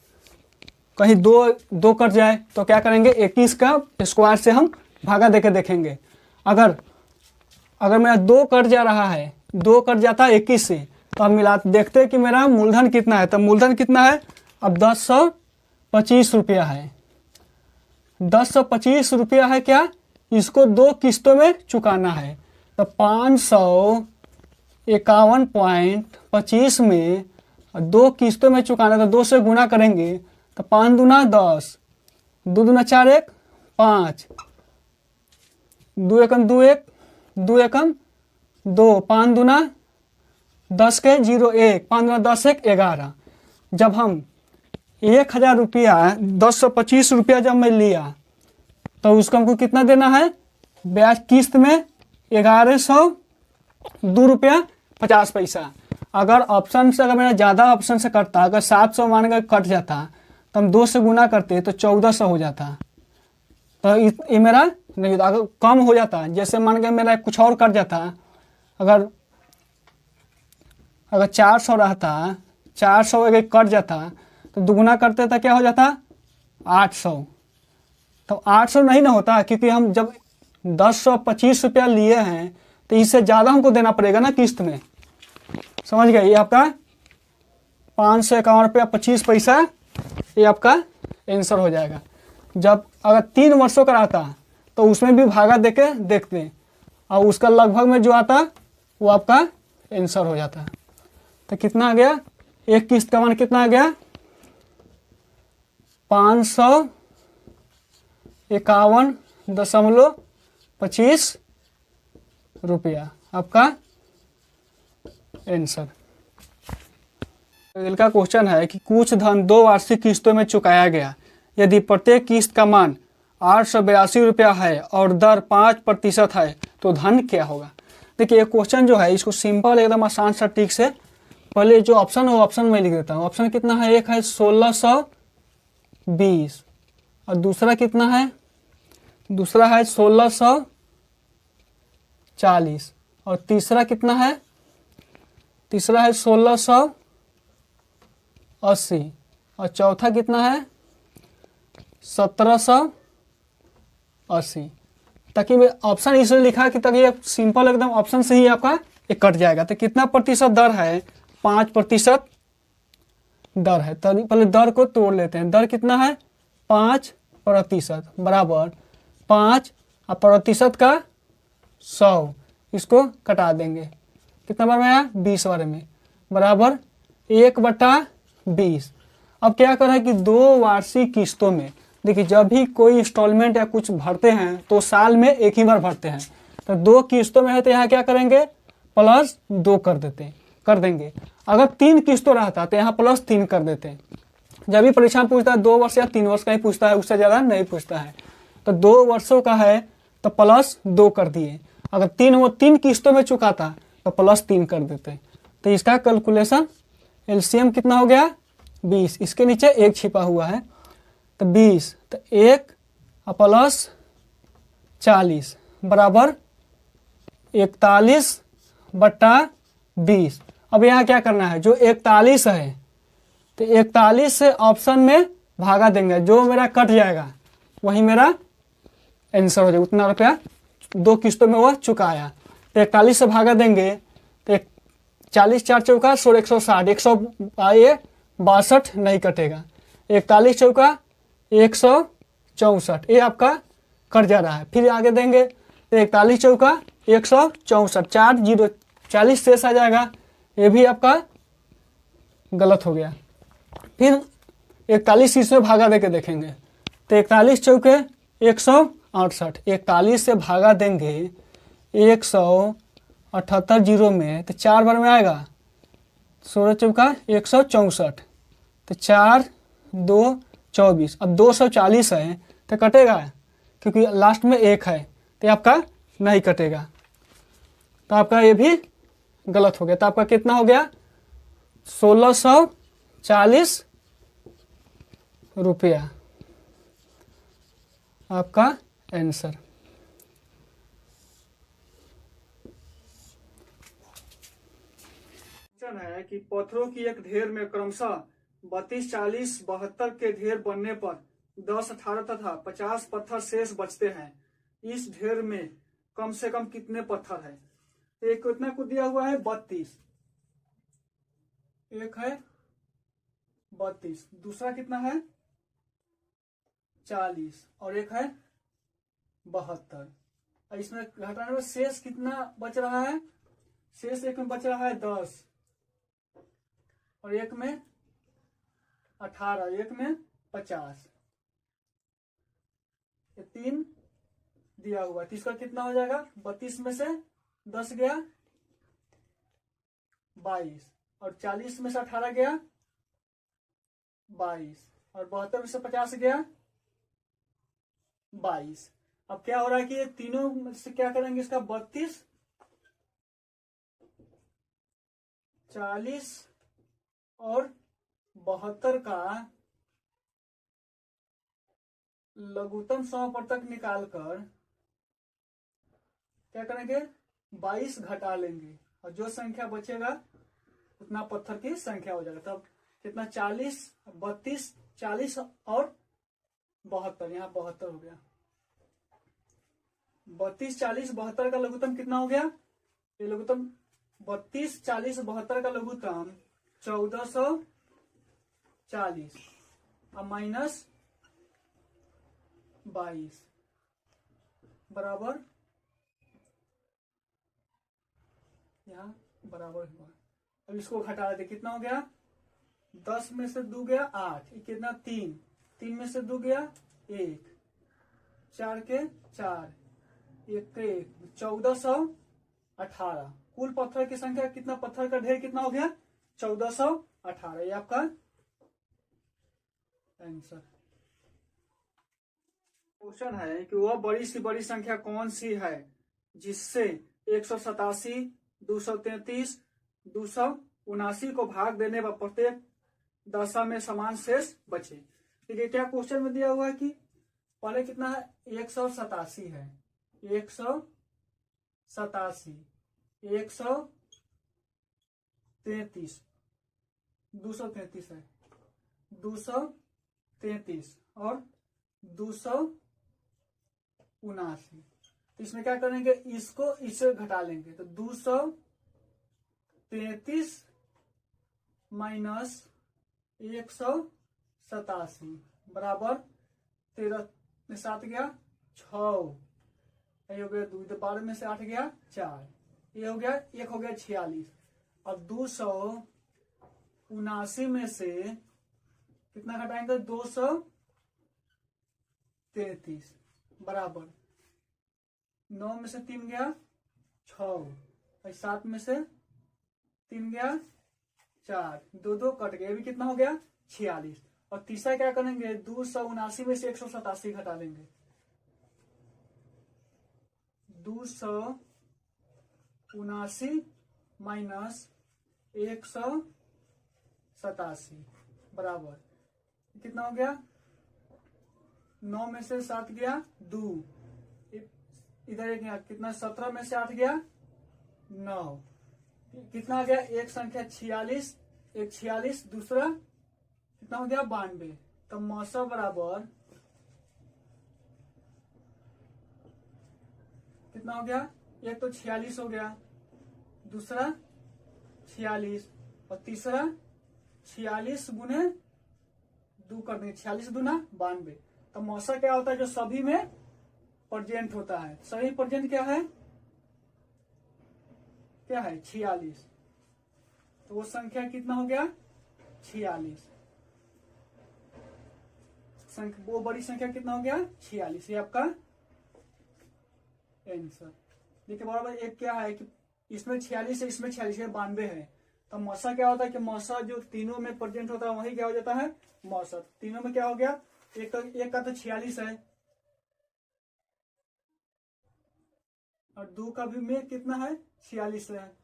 S1: कहीं दो कट जाए तो क्या करेंगे 21 का स्क्वायर से हम भागा देके देखेंगे। अगर मेरा 2 कट जा रहा है, 2 कट जाता है 21 से, तो हम मिला देखते हैं कि मेरा मूलधन कितना है। तो मूलधन कितना है अब 1025 रुपया है, 1025 रुपया है क्या, इसको 2 किस्तों में चुकाना है। तो 551.25 में 2 किस्तों में चुकाना, तो 2 से गुना करेंगे तो 5 दूना 10, 2 दूना 4 1 5, 2 एकम 2 1, 2 एकम 2, 5 दूना 10 के 0 1, 5 दूना 10 1 11। जब हम 1000 रुपया 1025 रुपया जब मैं लिया तो उसको हमको कितना देना है, ब्याज किस्त में 1102 रुपया 50 पैसा। अगर ऑप्शन से, अगर मेरा ज़्यादा ऑप्शन से कटता, अगर 700 मान कर कट जाता तो हम 2 से गुना करते तो 1400 हो जाता। तो ये मेरा नहीं होता, अगर कम हो जाता, जैसे मान के मेरा कुछ और कट जाता, अगर 400 रहता, 400 अगर कट जाता तो दुगुना करते तो क्या हो जाता 800। तो 800 नहीं ना होता, क्योंकि हम जब 1025 रुपया लिए हैं तो इससे ज़्यादा हमको देना पड़ेगा ना किस्त में, समझ गए। ये आपका 551 रुपया 25 पैसा, ये आपका आंसर हो जाएगा। जब अगर 3 वर्षों का रहता तो उसमें भी भागा देके देखते और उसका लगभग में जो आता वो आपका आंसर हो जाता। तो कितना आ गया, एक किस्त का मान कितना आ गया 551.25 रुपया, आपका आंसर। अगला क्वेश्चन है कि कुछ धन 2 वार्षिक किस्तों में चुकाया गया, यदि प्रत्येक किस्त का मान 882 रुपया है और दर 5% है तो धन क्या होगा। देखिए ये क्वेश्चन जो है इसको सिंपल एकदम आसान सा टिक से, पहले जो ऑप्शन है वो ऑप्शन में लिख देता हूँ। ऑप्शन कितना है, एक है 1620 और दूसरा कितना है, दूसरा है 1640 और तीसरा कितना है, तीसरा है 1680 और चौथा कितना है 1780। ताकि मैं ऑप्शन इसलिए लिखा कि ताकि सिंपल एकदम ऑप्शन से ही आपका ये कट जाएगा। तो कितना प्रतिशत दर है, 5% दर है। तो पहले दर को तोड़ लेते हैं। दर कितना है 5% बराबर 5 और प्रतिशत का 100, इसको कटा देंगे। कितना बार में आया 20 बार में, बराबर 1/20। अब क्या कर रहा है कि 2 वार्षिक किस्तों में, देखिए जब भी कोई इंस्टॉलमेंट या कुछ भरते हैं तो साल में एक ही बार भरते हैं। तो 2 किस्तों में है तो यहाँ क्या करेंगे +2 कर देंगे। अगर 3 किस्तों रहता तो यहाँ +3 कर देते। जब भी परीक्षा में पूछता है 2 वर्ष या 3 वर्ष का ही पूछता है, उससे ज़्यादा नहीं पूछता है। तो 2 वर्षों का है तो +2 कर दिए। अगर 3 किस्तों में चुकाता तो +3 कर देते। तो इसका कैलकुलेशन एलसीएम कितना हो गया 20, इसके नीचे 1 छिपा हुआ है तो 20, तो 1 + 40 बराबर 41/20। अब यहाँ क्या करना है, जो 41 है तो 41 से ऑप्शन में भागा देंगे, जो मेरा कट जाएगा वही मेरा आंसर हो जाएगा। उतना रुपया 2 किस्तों में वो चुकाया तो 41 से भागा देंगे तो 40 4 चौका 16 160, 162 नहीं कटेगा, 41 चौका 164, ये आपका कट जा रहा है। फिर आगे देंगे तो 41 चौका 164, 4 0 40 शेष आ जाएगा, ये भी आपका गलत हो गया। फिर 41 इसमें भागा देके देखेंगे तो 41 चौके 168, 41 से भागा देंगे 178 जीरो में तो 4 बार में आएगा, 16 चौका 164, तो 4 2 24। अब 240 है तो कटेगा, क्योंकि लास्ट में 1 है तो आपका नहीं कटेगा, तो आपका ये भी गलत हो गया। तो आपका कितना हो गया 1640 रुपया आपका आंसर। है कि पत्थरों की एक ढेर में क्रमशः 32, 40, 72 के ढेर बनने पर 10, 18 तथा 50 पत्थर शेष बचते हैं। इस ढेर में कम से कम कितने पत्थर है। एक कितना को दिया हुआ है 32, एक है 32, दूसरा कितना है 40 और एक है 72। और इसमें घटाने में शेष कितना बच रहा है, शेष एक में बच रहा है 10 और एक में 18, एक में 50, ये 3 दिया हुआ है। तो इसका कितना हो जाएगा, 32 में से 10 गया 22 और 40 में से 18 गया 22 और 72 में से 50 गया 22। अब क्या हो रहा है कि ये तीनों में से क्या करेंगे, इसका 32, 40 और 72 का लघुत्तम समापवर्तक निकालकर क्या करेंगे, 22 घटा लेंगे और जो संख्या बचेगा उतना पत्थर की संख्या हो जाएगा। तब कितना 40, 32, 40 और 72, यहाँ 72 हो गया। 32, 40, 72 का लघुत्तम कितना हो गया, ये लघुत्तम 32, 40, 72 का लघुत्तम 1440 और माइनस 22 बराबर, यहाँ बराबर हुआ। अब इसको घटा देते, कितना हो गया, 10 में से 2 गया 8, कितना 3, 3 में से 2 गया 1, 4 के 4, 1 के 1, 1418। कुल पत्थर की संख्या कितना, पत्थर का ढेर कितना हो गया 1418, ये आपका आंसर। क्वेश्चन है कि वह बड़ी सी बड़ी संख्या कौन सी है जिससे 187, 233, 279 को भाग देने पर प्रत्येक दशा में समान शेष बचे। ठीक है, क्या क्वेश्चन में दिया हुआ है कि पहले कितना है 187 है, 187, 133, 233 है, 233 और 279। तो इसमें क्या करेंगे, इसको इससे घटा लेंगे। तो 233 माइनस 187 बराबर 13 में 7 गया 6, ये हो गया 2, 12 में से 8 गया 4, ये हो गया 1 हो गया 46 और 279 में से कितना घटाएंगे 233 बराबर 9 में से 3 गया 6 और 7 में से 3 गया 4, 2 2 कट गए, अभी कितना हो गया 46। और तीसरा क्या करेंगे 279 में से 187 घटा देंगे, 279 माइनस 187 बराबर कितना हो गया, 9 में से 7 गया 2, इधर एक गया कितना 17 में से 8 गया 9, कितना आ गया एक संख्या 46, एक 46, दूसरा कितना हो गया 92। तो मौसा बराबर कितना हो गया, एक तो 46 हो गया, दूसरा 46 और तीसरा 46 गुने 2 कर देंगे, 46 दूना 92। तो मौसा क्या होता है, जो सभी में प्रेजेंट होता है। सभी प्रेजेंट क्या है 46। तो वो संख्या कितना हो गया 46, वो बड़ी संख्या कितना हो गया 46, ये आपका आंसर। देखिए बराबर एक क्या है कि इसमें 46 है, इसमें 46 है, 92 है। तो मौसा क्या होता है कि मौसा जो तीनों में प्रेजेंट होता है वही क्या हो जाता है मौसा। तीनों में क्या हो गया, एक का तो 46 है और 2 का भी में कितना है 46 है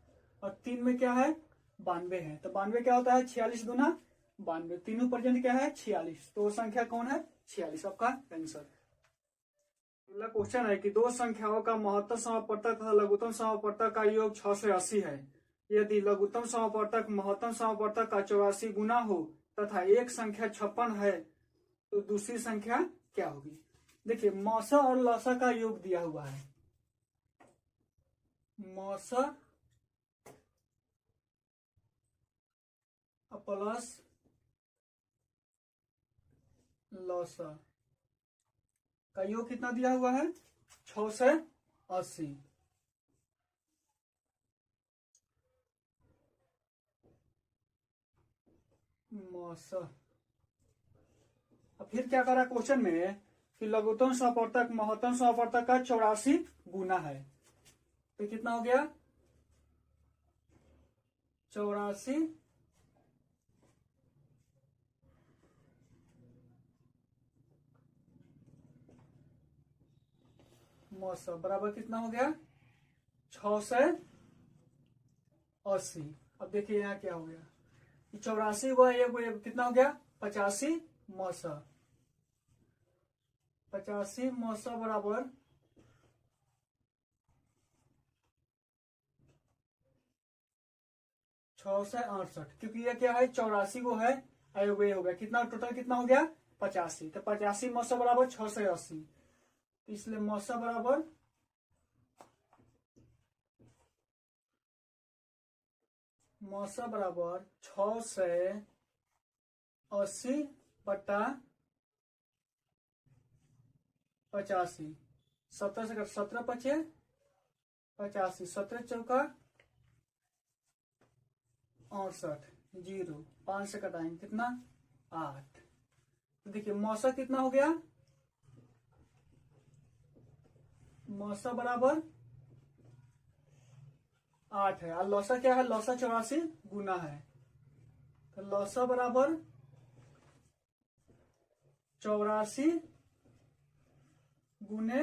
S1: और 3 में क्या है 92 है। तो 92 क्या होता है 46 गुना 92, तीनों प्रेजेंट क्या है 46, तो वो संख्या कौन है 46, आपका आंसर। अगला क्वेश्चन है कि दो संख्याओं का महत्तम समापवर्तक तथा लघुत्तम समापवर्तक का योग 680 है। यदि लघुत्तम समापवर्तक महत्तम समापवर्तक का 84 गुना हो तथा एक संख्या 56 है तो दूसरी संख्या क्या होगी। देखिए मौसा और लौसा का योग दिया हुआ है, मौसा प्लस लौसा का योग कितना दिया हुआ है 680। मौसा। अब फिर क्या करा क्वेश्चन में कि लघुत्तम समापवर्तक महत्तम समापवर्तक का 84 गुना है, तो कितना हो गया 84 मौसा बराबर कितना हो गया 680। अब देखिए यहाँ क्या हो गया 84 हुआ ये कितना हो गया 85 मौसा। 85 मौसा बराबर 668, क्योंकि ये क्या है 84 को है अयोग ये हो गया कितना टोटल कितना हो गया 85, तो 85 मौसा बराबर 680, इसलिए मौसा बराबर 680 बटा 85। 17 से 17 पचे 85, 17 चौका 68, 0 5 से कटाएंगे कितना 8। तो देखिए मौसा कितना हो गया मौसा बराबर 8 है और लौसा क्या है लौसा 84 गुना है, तो लौसा बराबर 84 गुने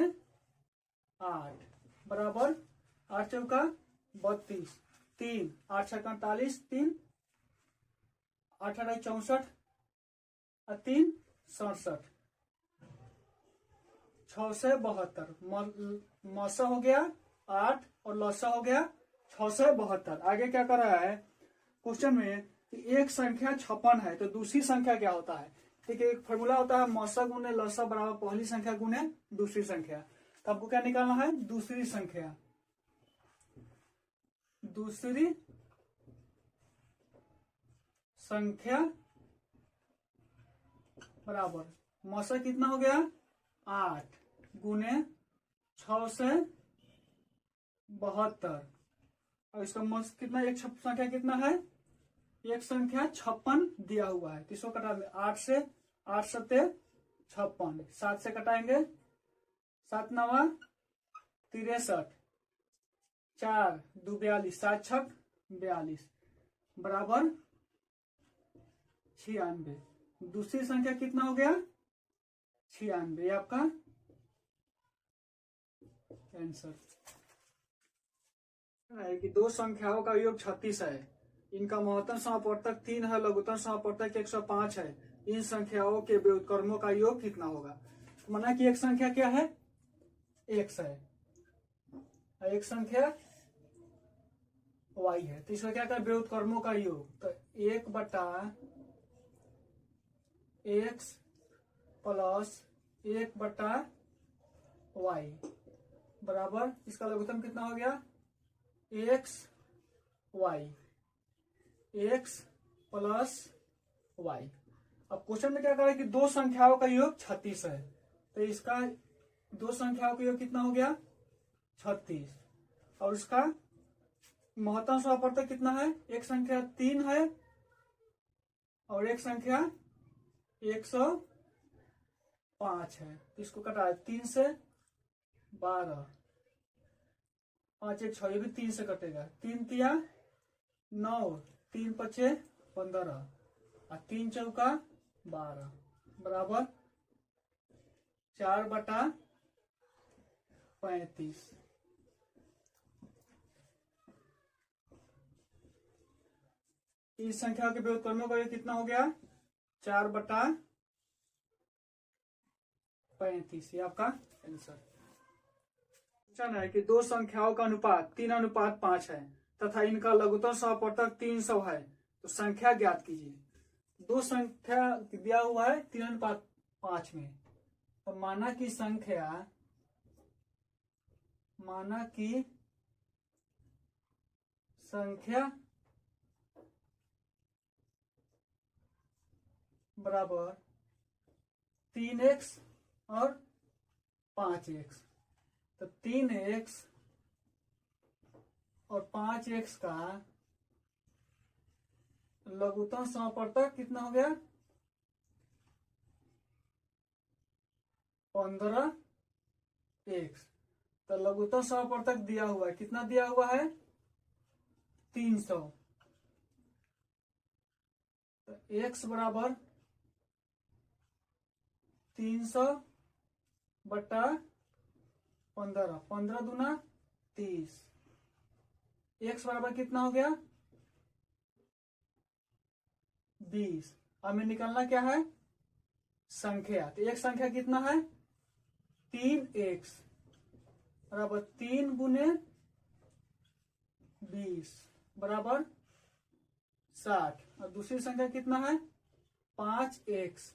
S1: 8 बराबर 8 चौका 32, 3 8 छक्का 48, 3 8 8 64 और 3 67, 672 मौसा हो गया 8 और लौसा हो गया 672। आगे क्या कर रहा है क्वेश्चन में कि एक संख्या 56 है तो दूसरी संख्या क्या होता है। देखिए एक फॉर्मूला होता है मौसा गुने लौसा बराबर पहली संख्या गुने दूसरी संख्या, तो आपको क्या निकालना है दूसरी संख्या। दूसरी संख्या बराबर मौसा कितना हो गया 8 गुने 672 और इसका मौसा कितना एक संख्या कितना है एक संख्या 56 दिया हुआ है, तो इसको कटा 8 से 8 सत्ते 56, 7 से कटाएंगे 7 नवा 63, 4 2 42, 7 छक 42 बराबर 96। दूसरी संख्या कितना हो गया 96, आपका आंसर है कि दो संख्याओं का योग 36 है, इनका महत्तम समापवर्तक 3 है, लघुत्तम समापवर्तक 105 है, इन संख्याओं के व्युत्क्रमों का योग कितना होगा। माना कि एक संख्या क्या है x है, एक संख्या y है, तो इसका क्या कर व्युत्क्रमों का योग, तो 1 बटा x प्लस 1 बटा y बराबर इसका लघुत्तम कितना हो गया x प्लस y। अब क्वेश्चन में क्या करें कि दो संख्याओं का योग 36 है, तो इसका दो संख्याओं का योग कितना हो गया 36 और इसका महत्तम समापवर्तक कितना है एक संख्या 3 है और एक संख्या 105 है, तो इसको कटा 3 से 12 5 1 6, ये भी 3 से कटेगा 3 तिया 9 3 पचे 15 और 3 चौका 12 बराबर 4 बटा 35। इस संख्या के व्युत्क्रमों का ये कितना हो गया 4 बटा 35, ये आपका आंसर। क्वेश्चन है कि दो संख्याओं का अनुपात 3:5 है तथा इनका लघुत्तम समापवर्तक 300 है, तो संख्या ज्ञात कीजिए। दो संख्या दिया हुआ है 3:5 में, तो माना कि संख्या बराबर 3x और 5x। तो 3x और 5x का लघुत्तम समापवर्तक कितना हो गया? 15x। तो लघुत्तम समापवर्तक दिया हुआ है, कितना दिया हुआ है? 300। तो x बराबर 300 बटा 15, 15 दूना 30। x बराबर कितना हो गया? 20। हमें निकालना क्या है? संख्या। तो एक संख्या कितना है? 3x बराबर 3 गुने 20 बराबर 60। और दूसरी संख्या कितना है? 5x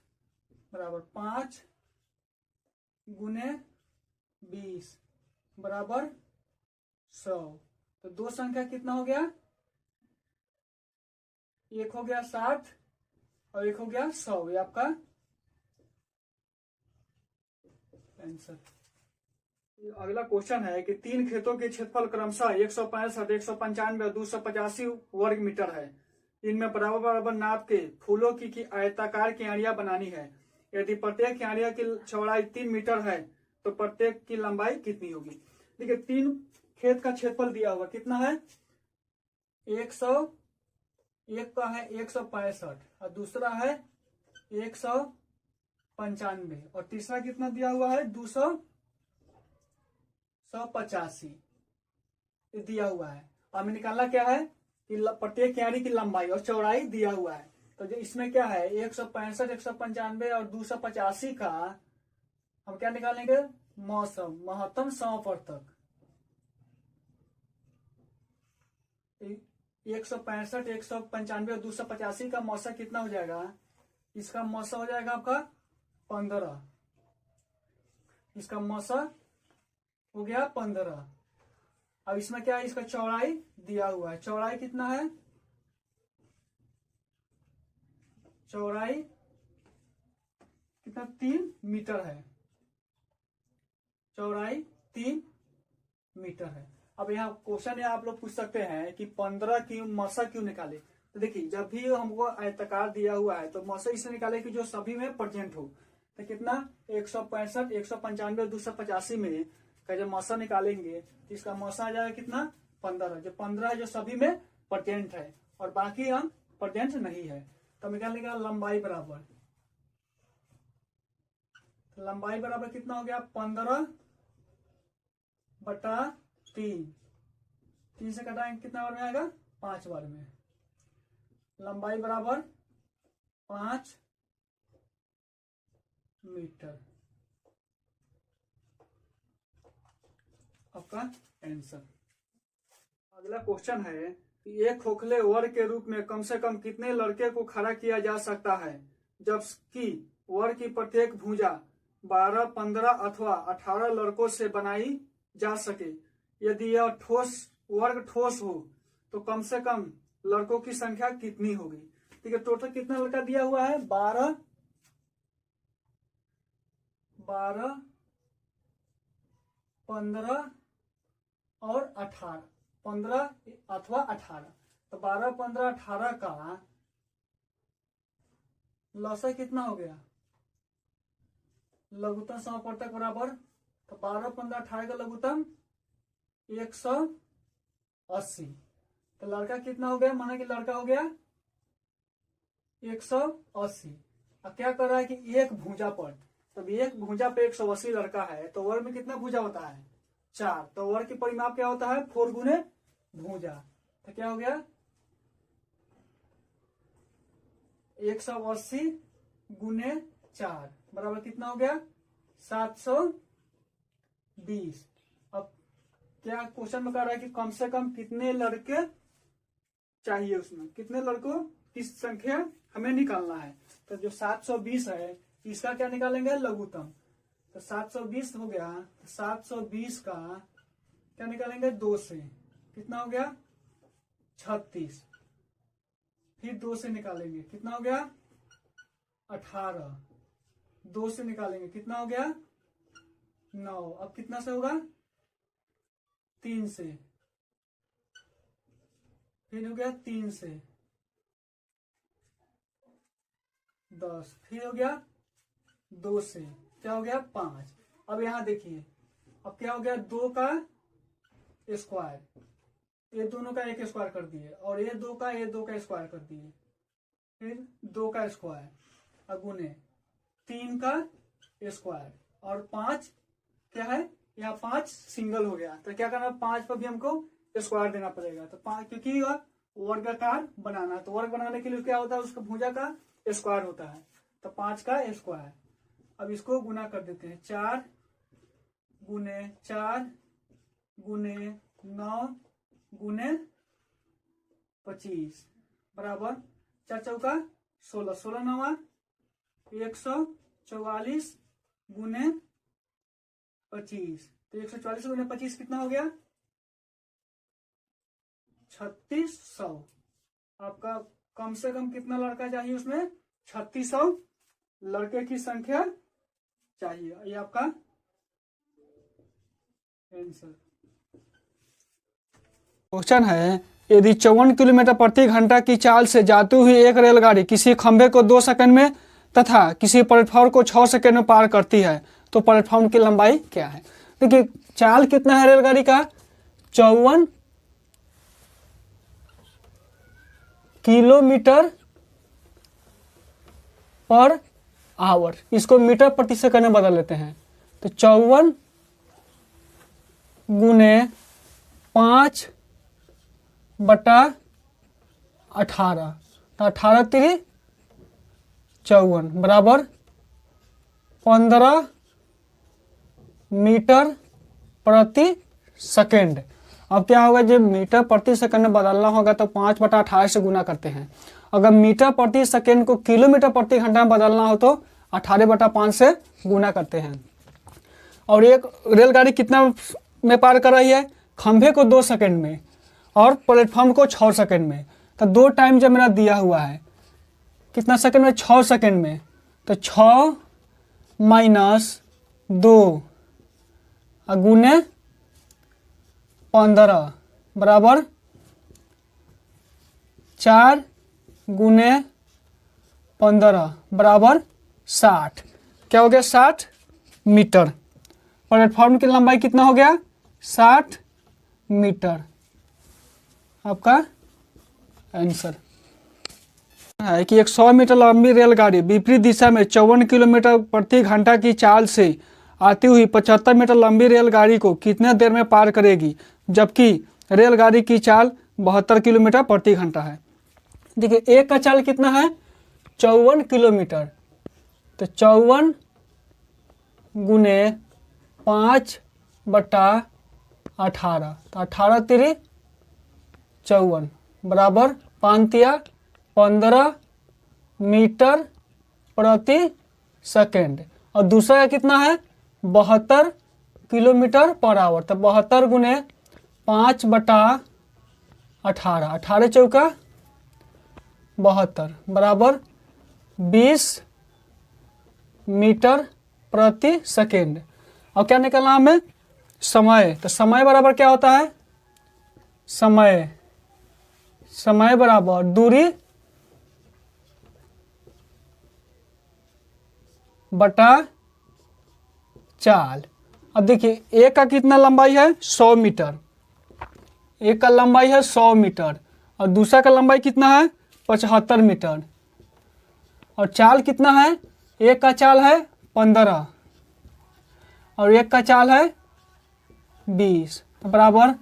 S1: बराबर 5 गुने 20 बराबर 100। तो दो संख्या कितना हो गया? एक हो गया 60 और एक हो गया 100। ये आपका आंसर। अगला क्वेश्चन है कि 3 खेतों के क्षेत्रफल क्रमशः 165, 195 और 285 वर्ग मीटर है। इनमें बराबर बराबर नाप के फूलों की आयताकार क्यारियां बनानी है। यदि प्रत्येक क्यारिया की चौड़ाई 3 मीटर है तो प्रत्येक की लंबाई कितनी होगी? देखिए 3 खेत का क्षेत्रफल दिया हुआ कितना है? 100, एक का है 165 और दूसरा है 195 और तीसरा कितना दिया हुआ है? 185 दिया हुआ है। हमें निकालना क्या है कि प्रत्येक क्यारी की लंबाई और चौड़ाई दिया हुआ है। तो जो इसमें क्या है 165, 195 और 285 का हम क्या निकालेंगे? मौसम महत्तम समापवर्तक। 165, 195 और 285 का मौसम कितना हो जाएगा? इसका मौसम हो जाएगा आपका 15। इसका मौसम हो गया 15। अब इसमें क्या है? इसका चौड़ाई दिया हुआ है। चौड़ाई कितना है? चौड़ाई कितना? 3 मीटर है। चौड़ाई 3 मीटर है। अब यहाँ क्वेश्चन है, आप लोग पूछ सकते हैं कि 15 की मौसा क्यों निकाले? तो देखिए जब भी हमको आयताकार दिया हुआ है तो मौसा इसलिए निकाले कि जो सभी में प्रेजेंट हो। तो कितना? 165, 195, 285 में का जब मौसा निकालेंगे तो इसका मौसा आ जाएगा कितना? 15। जो 15 है जो सभी में प्रेजेंट है और बाकी हम प्रेजेंट नहीं है। तो निकालने का लंबाई बराबर, तो लंबाई बराबर कितना हो गया? 15 बटा 3। 3 से कटाएंगे कितना बार में आएगा? 5 बार में। लंबाई बराबर 5 मीटर। आपका आंसर। अगला क्वेश्चन है कि एक खोखले वर्ग के रूप में कम से कम कितने लड़के को खड़ा किया जा सकता है जबकि वर्ग की प्रत्येक भुजा 12, 15 अथवा 18 लड़कों से बनाई जा सके? यदि यह वर्ग ठोस हो तो कम से कम लड़कों की संख्या कितनी होगी? ठीक है, टोटल कितना लड़का दिया हुआ है? 12, 15 और 18। 15 अथवा 18। तो 12, 15, 18 का लौसा कितना हो गया? लघुत्तम समापवर्तक बराबर, तो 12, 15, 18 का लघुत्तम 180। तो लड़का कितना हो गया? माना कि लड़का हो गया 180। अब क्या कर रहा है कि एक भुजा पर, तब एक भुजा पे 180 लड़का है तो वर्ग में कितना भुजा होता है? 4। तो वर्ग की परिमाप क्या होता है? 4 गुने भुजा। तो क्या हो गया? 180 गुने 4 बराबर कितना हो गया? 720। अब क्या क्वेश्चन में कह रहा है कि कम से कम कितने लड़के चाहिए, उसमें कितने लड़कों की संख्या हमें निकालना है। तो जो 720 है इसका क्या निकालेंगे? लघुत्तम। तो 720 हो गया, तो 720 का क्या निकालेंगे? 2 से कितना हो गया? 36। फिर 2 से निकालेंगे कितना हो गया? 18। 2 से निकालेंगे, कितना हो गया 9। अब कितना से होगा 3 से, फिर हो गया 3 से 10, फिर हो गया 2 से, क्या हो गया 5। अब यहां देखिए, अब क्या हो गया 2 का स्क्वायर, ये दोनों का एक स्क्वायर कर दिए, और ये 2 का स्क्वायर कर दिए, फिर 2 का स्क्वायर, अब गुने 3 का स्क्वायर, और 5 क्या है, यहाँ 5 सिंगल हो गया, तो क्या करना 5 पर भी हमको स्क्वायर देना पड़ेगा। तो 5, क्योंकि वर्गाकार बनाना, तो वर्ग बनाने के लिए क्या होता है, उसका भुजा का स्क्वायर होता है, तो 5 का स्क्वायर। अब इसको गुना कर देते हैं, 4 गुने 4 गुने 9 गुने 25 बराबर 4 चौका 16, 16 नवा 144 गुने 25, तो 144 गुने 25 कितना हो गया 3600। आपका कम से कम कितना लड़का चाहिए उसमें, 3600 लड़के की संख्या चाहिए, ये आपका आंसर। क्वेश्चन है, यदि 54 किलोमीटर प्रति घंटा की चाल से जाती हुई एक रेलगाड़ी किसी खंभे को 2 सेकंड में तथा किसी प्लेटफॉर्म को 6 सेकंड में पार करती है, तो प्लेटफॉर्म की लंबाई क्या है। देखिए चाल कितना है रेलगाड़ी का, 54 किलोमीटर पर आवर, इसको मीटर प्रति सेकंड में बदल लेते हैं, तो 54 गुने 5 बटा 18, तो 18 3 54 बराबर 15 मीटर प्रति सेकंड। अब क्या होगा, जब मीटर प्रति सेकंड में बदलना होगा तो 5 बटा 18 से गुना करते हैं। अगर मीटर प्रति सेकंड को किलोमीटर प्रति घंटा में बदलना हो तो 18 बटा 5 से गुना करते हैं। और एक रेलगाड़ी कितना में पार कर रही है, खंभे को 2 सेकंड में और प्लेटफॉर्म को 6 सेकंड में, तो 2 टाइम जब मेरा दिया हुआ है, कितना सेकंड में 6 सेकंड में, तो 6 माइनस 2 गुने 15 बराबर 4 गुने 15 बराबर 60, क्या हो गया 60 मीटर। प्लेटफॉर्म की लंबाई कितना हो गया 60 मीटर, आपका आंसर है कि एक 100 मीटर लंबी रेलगाड़ी विपरीत दिशा में 54 किलोमीटर प्रति घंटा की चाल से आती हुई 75 मीटर लंबी रेलगाड़ी को कितने देर में पार करेगी, जबकि रेलगाड़ी की चाल 72 किलोमीटर प्रति घंटा है। देखिए एक का चाल कितना है 54 किलोमीटर, तो 54 गुने 5 बटा 18, तो 18 3 54 बराबर 5 15 मीटर प्रति सेकंड। और दूसरा का कितना है 72 किलोमीटर पर आवर, तो 72 गुने 5 बटा 18, 18 चौका 72 बराबर 20 मीटर प्रति सेकंड। और क्या निकलना हमें समय, तो समय बराबर क्या होता है, समय बराबर दूरी बटा चाल। अब देखिए एक का कितना लंबाई है 100 मीटर, एक का लंबाई है 100 मीटर और दूसरा का लंबाई कितना है 75 मीटर, और चाल कितना है, एक का चाल है 15 और एक का चाल है 20, तो बराबर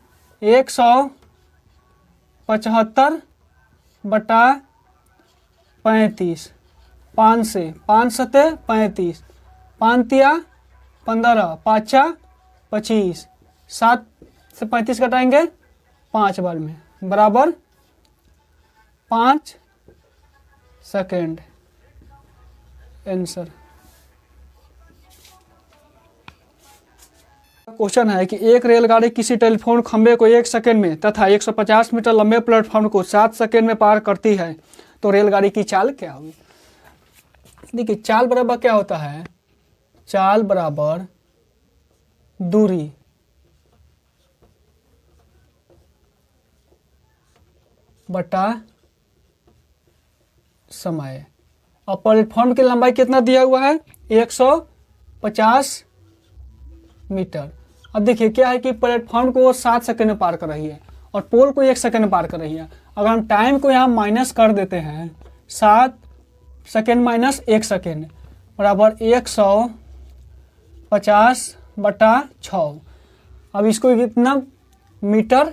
S1: 175 बटा 35, 5 से 5 सते 35, 5 तिया 15, 5 25, 7 से 35 कटाएंगे 5 बार में बराबर 5 सेकेंड। आंसर। क्वेश्चन है कि एक रेलगाड़ी किसी टेलीफोन खंभे को 1 सेकंड में तथा 150 मीटर लंबे प्लेटफॉर्म को 7 सेकंड में पार करती है, तो रेलगाड़ी की चाल क्या होगी। देखिए चाल बराबर क्या होता है, चाल बराबर दूरी बटा समय। और प्लेटफॉर्म की लंबाई कितना दिया हुआ है 150 मीटर। अब देखिए क्या है कि प्लेटफॉर्म को 7 सेकंड में पार कर रही है और पोल को 1 सेकंड में पार कर रही है। अगर हम टाइम को यहाँ माइनस कर देते हैं 7 सेकंड माइनस 1 सेकंड बराबर 150 बटा 6। अब इसको कितना मीटर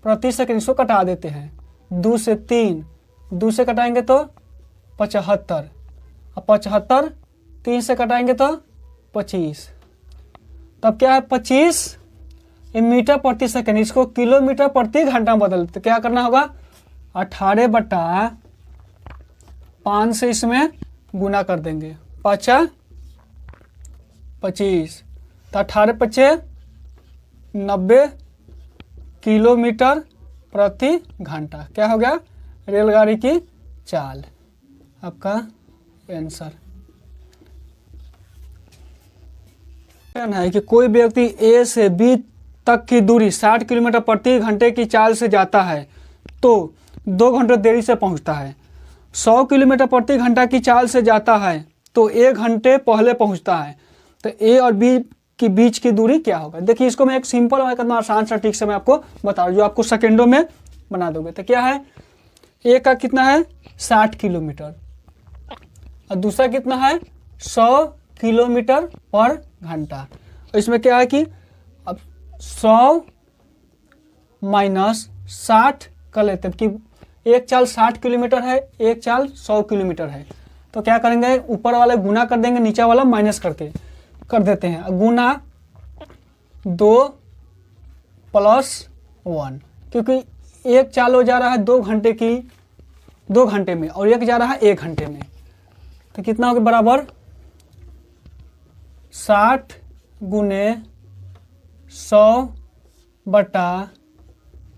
S1: प्रति सेकंड, इसको कटा देते हैं 2 से 3, 2 से कटाएंगे तो 75, अब 75 3 से कटाएंगे तो 25, तब क्या है 25 मीटर प्रति सेकंड। इसको किलोमीटर प्रति घंटा में बदल तो क्या करना होगा 18 बटा 5 से इसमें गुना कर देंगे 5 25, तो 18 5 90 किलोमीटर प्रति घंटा क्या हो गया रेलगाड़ी की चाल। आपका आंसर है कि कोई व्यक्ति ए से बी तक की दूरी 60 किलोमीटर प्रति घंटे की चाल से जाता है तो 2 घंटे देरी से पहुंचता है। 100 किलोमीटर प्रति घंटा की चाल से जाता है तो 1 घंटे पहले पहुंचता है। तो ए और बी के बीच की दूरी क्या होगा। देखिए इसको मैं एक सिंपल और एकदम आसान सा ट्रिक से मैं आपको बता रहा हूँ जो आपको सेकेंडों में बना दोगे। तो क्या है ए का कितना है 60 किलोमीटर और दूसरा कितना है 100 किलोमीटर पर घंटा। और इसमें क्या है कि अब 100 माइनस 60 कर लेते हैं कि एक चाल 60 किलोमीटर है एक चाल 100 किलोमीटर है। तो क्या करेंगे ऊपर वाले गुना कर देंगे नीचे वाला माइनस करके कर देते हैं गुना 2 + 1 क्योंकि एक चाल हो जा रहा है 2 घंटे में और एक जा रहा है 1 घंटे में। तो कितना होगा बराबर 60 गुने 100 बटा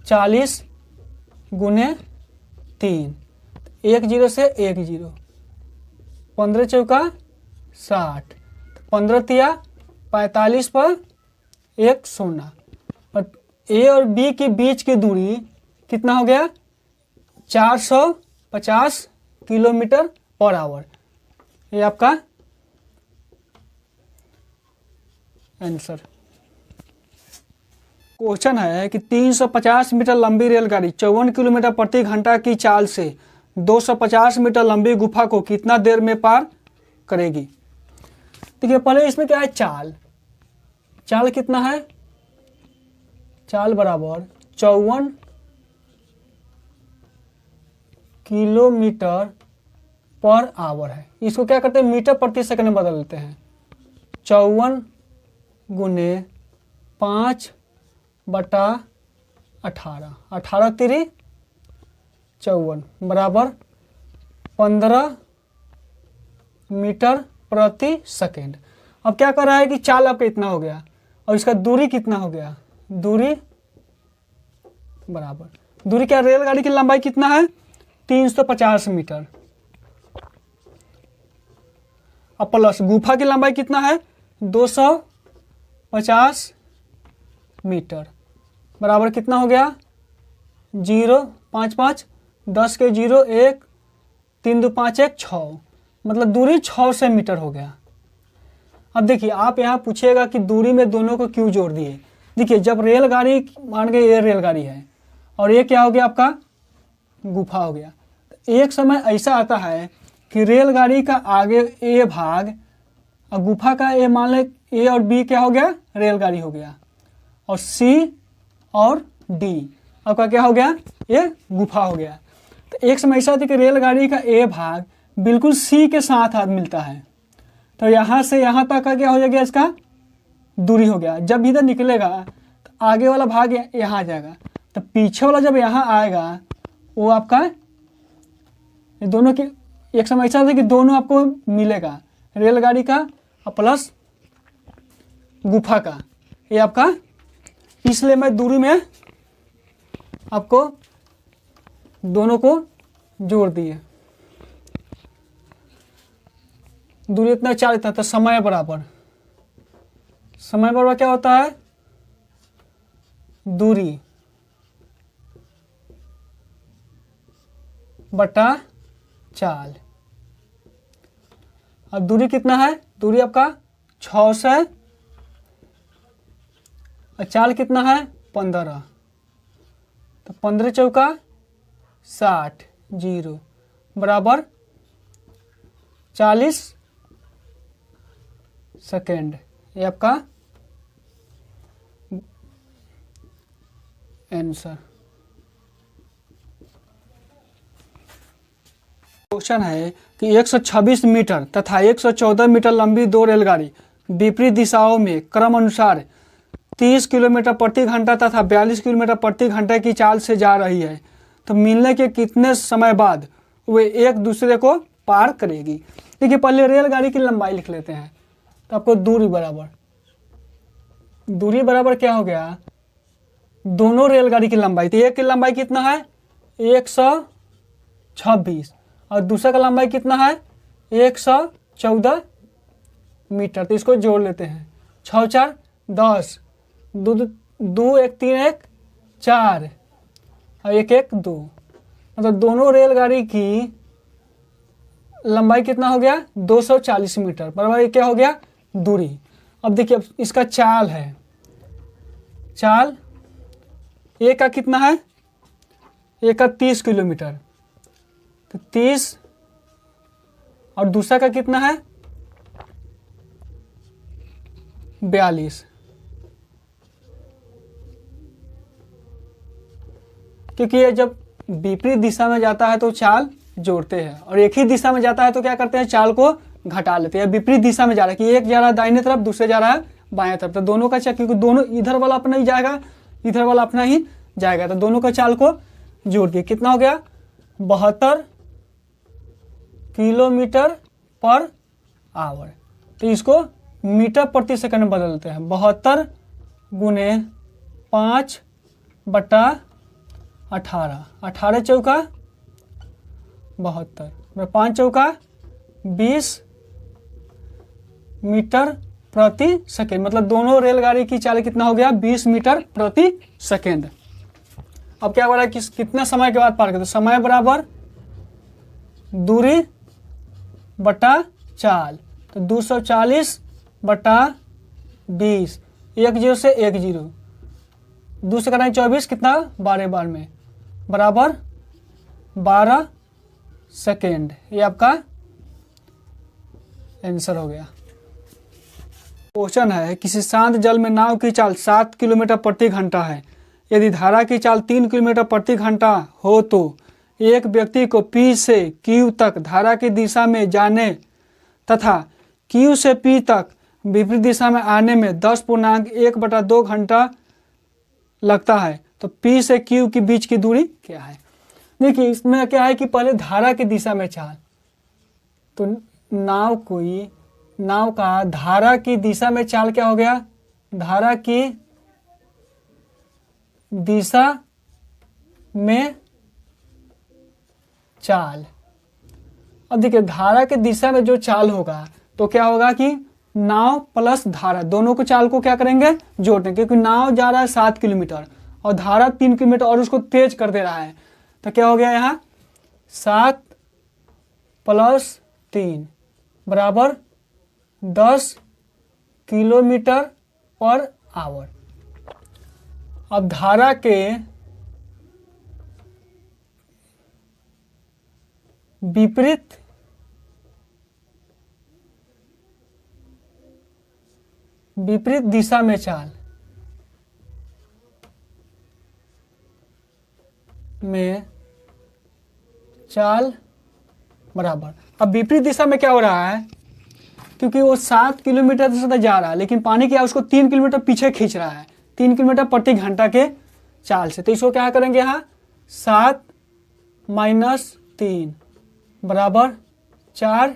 S1: 40 गुने 3, 1 0 से 1 0, 15 चौका 60, 15 तिया 45 पर 1 0। और ए और बी के बीच की दूरी कितना हो गया 450 किलोमीटर पर आवर। ये आपका आंसर। क्वेश्चन है कि 350 मीटर लंबी रेलगाड़ी 54 किलोमीटर प्रति घंटा की चाल से 250 मीटर लंबी गुफा को कितना देर में पार करेगी। देखिए पहले इसमें क्या है चाल कितना है चाल बराबर 54 किलोमीटर पर आवर है। इसको क्या करते हैं मीटर प्रति सेकंड में बदल देते हैं 54 गुने 5 बटा 18, 18 3 54 बराबर 15 मीटर प्रति सेकंड। अब क्या कर रहा है कि चाल आपका इतना हो गया और इसका दूरी कितना हो गया दूरी बराबर दूरी क्या रेलगाड़ी की लंबाई कितना है 350 मीटर और प्लस गुफा की लंबाई कितना है 250 मीटर बराबर कितना हो गया 0 5 5 10 के 0 1 3 2 5 1 6 मतलब दूरी 600 मीटर हो गया। अब देखिए आप यहाँ पूछिएगा कि दूरी में दोनों को क्यों जोड़ दिए। देखिए जब रेलगाड़ी मान गए ये रेलगाड़ी है और ये क्या हो गया आपका गुफा हो गया। एक समय ऐसा आता है कि रेलगाड़ी का आगे ए भाग और गुफा का ए मान ले ए और बी क्या हो गया रेलगाड़ी हो गया और सी और डी आपका क्या हो गया ये गुफा हो गया। तो एक समय ऐसा होता है कि रेलगाड़ी का ए भाग बिल्कुल सी के साथ हाथ मिलता है तो यहाँ से यहाँ तक का क्या हो जाएगा इसका दूरी हो गया। जब इधर निकलेगा तो आगे वाला भाग यहाँ आ जाएगा तो पीछे वाला जब यहाँ आएगा वो आपका ये दोनों की एक समय ऐसा होता है कि दोनों आपको मिलेगा रेलगाड़ी का और प्लस गुफा का ये आपका। इसलिए मैं दूरी में आपको दोनों को जोड़ दिए। दूरी इतना, चाल इतना, तो समय बराबर क्या होता है, दूरी बटा चाल। अब दूरी कितना है, दूरी आपका 6 से, और चाल कितना है 15, तो 15 चौका 60 जीरो बराबर 40 सेकेंड। ये आपका आंसर। क्वेश्चन है कि 126 मीटर तथा 114 मीटर लंबी दो रेलगाड़ी विपरीत दिशाओं में क्रम अनुसार 30 किलोमीटर प्रति घंटा तथा 42 किलोमीटर प्रति घंटा की चाल से जा रही है, तो मिलने के कितने समय बाद वे एक दूसरे को पार करेगी। देखिए पहले रेलगाड़ी की लंबाई लिख लेते हैं, तो आपको दूरी बराबर क्या हो गया, दोनों रेलगाड़ी की लंबाई, तो एक की लंबाई कितना है 126 और दूसरा का लंबाई कितना है 114 मीटर, तो इसको जोड़ लेते हैं, 6 4 10, 2 1 3 1 4 और 1 1 2, मतलब दोनों रेलगाड़ी की लंबाई कितना हो गया 240 मीटर बराबर ये क्या हो गया दूरी। अब देखिए इसका चाल है, चाल एक का कितना है, एक का 30 किलोमीटर, तो 30 और दूसरा का कितना है 42, क्योंकि ये जब विपरीत दिशा में जाता है तो चाल जोड़ते हैं और एक ही दिशा में जाता है तो क्या करते हैं चाल को घटा लेते हैं। विपरीत दिशा में जा रहा है कि एक जा रहा है दाहिने तरफ, दूसरे जा रहा है बाएं तरफ, तो दोनों का चाल, क्योंकि दोनों इधर वाला अपना ही जाएगा इधर वाला अपना ही जाएगा, तो दोनों का चाल को जोड़ दिए, कितना हो गया 72 किलोमीटर पर आवर। तो इसको मीटर प्रति सेकंड में बदलते हैं, 72 गुने 5 बटा 18, 18 चौका 72, 5 चौका 20 मीटर प्रति सेकेंड, मतलब दोनों रेलगाड़ी की चाल कितना हो गया 20 मीटर प्रति सेकेंड। अब क्या हो रहा है कि कितना समय के बाद पार करते, समय बराबर दूरी बटा चाल, तो 240 बटा 20, 1 0 से 1 0, 2 से करना 24, कितना 12 बार में बराबर 12 सेकेंड। ये आपका आंसर हो गया। क्वेश्चन है किसी शांत जल में नाव की चाल 7 किलोमीटर प्रति घंटा है, यदि धारा की चाल 3 किलोमीटर प्रति घंटा हो तो एक व्यक्ति को P से Q तक धारा की दिशा में जाने तथा Q से P तक विपरीत दिशा में आने में 10.1/2 घंटा लगता है, तो P से Q के बीच की दूरी क्या है। देखिए इसमें क्या है कि पहले धारा की दिशा में चाल, तो नाव का धारा की दिशा में चाल क्या हो गया, धारा की दिशा में चाल। अब देखिए धारा की दिशा में जो चाल होगा तो क्या होगा कि नाव प्लस धारा दोनों को चाल को क्या करेंगे जोड़ देंगे, क्योंकि नाव जा रहा है 7 किलोमीटर और धारा 3 किलोमीटर और उसको तेज कर दे रहा है, तो क्या हो गया यहाँ 7 + 3 बराबर 10 किलोमीटर पर आवर। अब धारा के विपरीत दिशा में चाल बराबर, अब विपरीत दिशा में क्या हो रहा है, क्योंकि वो 7 किलोमीटर से जा रहा है लेकिन पानी क्या उसको 3 किलोमीटर पीछे खींच रहा है 3 किलोमीटर प्रति घंटा के चाल से, तो इसको क्या करेंगे यहाँ 7 - 3 बराबर 4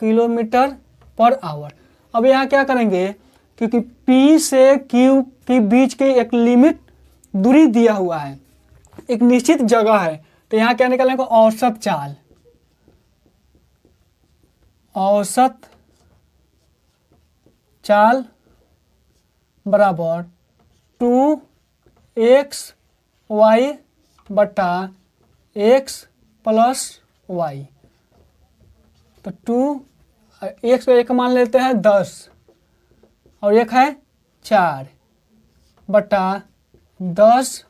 S1: किलोमीटर पर आवर। अब यहाँ क्या करेंगे, क्योंकि P से Q के बीच के एक लिमिट दूरी दिया हुआ है, एक निश्चित जगह है, तो यहाँ क्या निकालेंगे औसत चाल, औसत चाल बराबर 2xy बटा x प्लस y। तो 2 x को एक मान लेते हैं 10 और एक है 4 बटा 10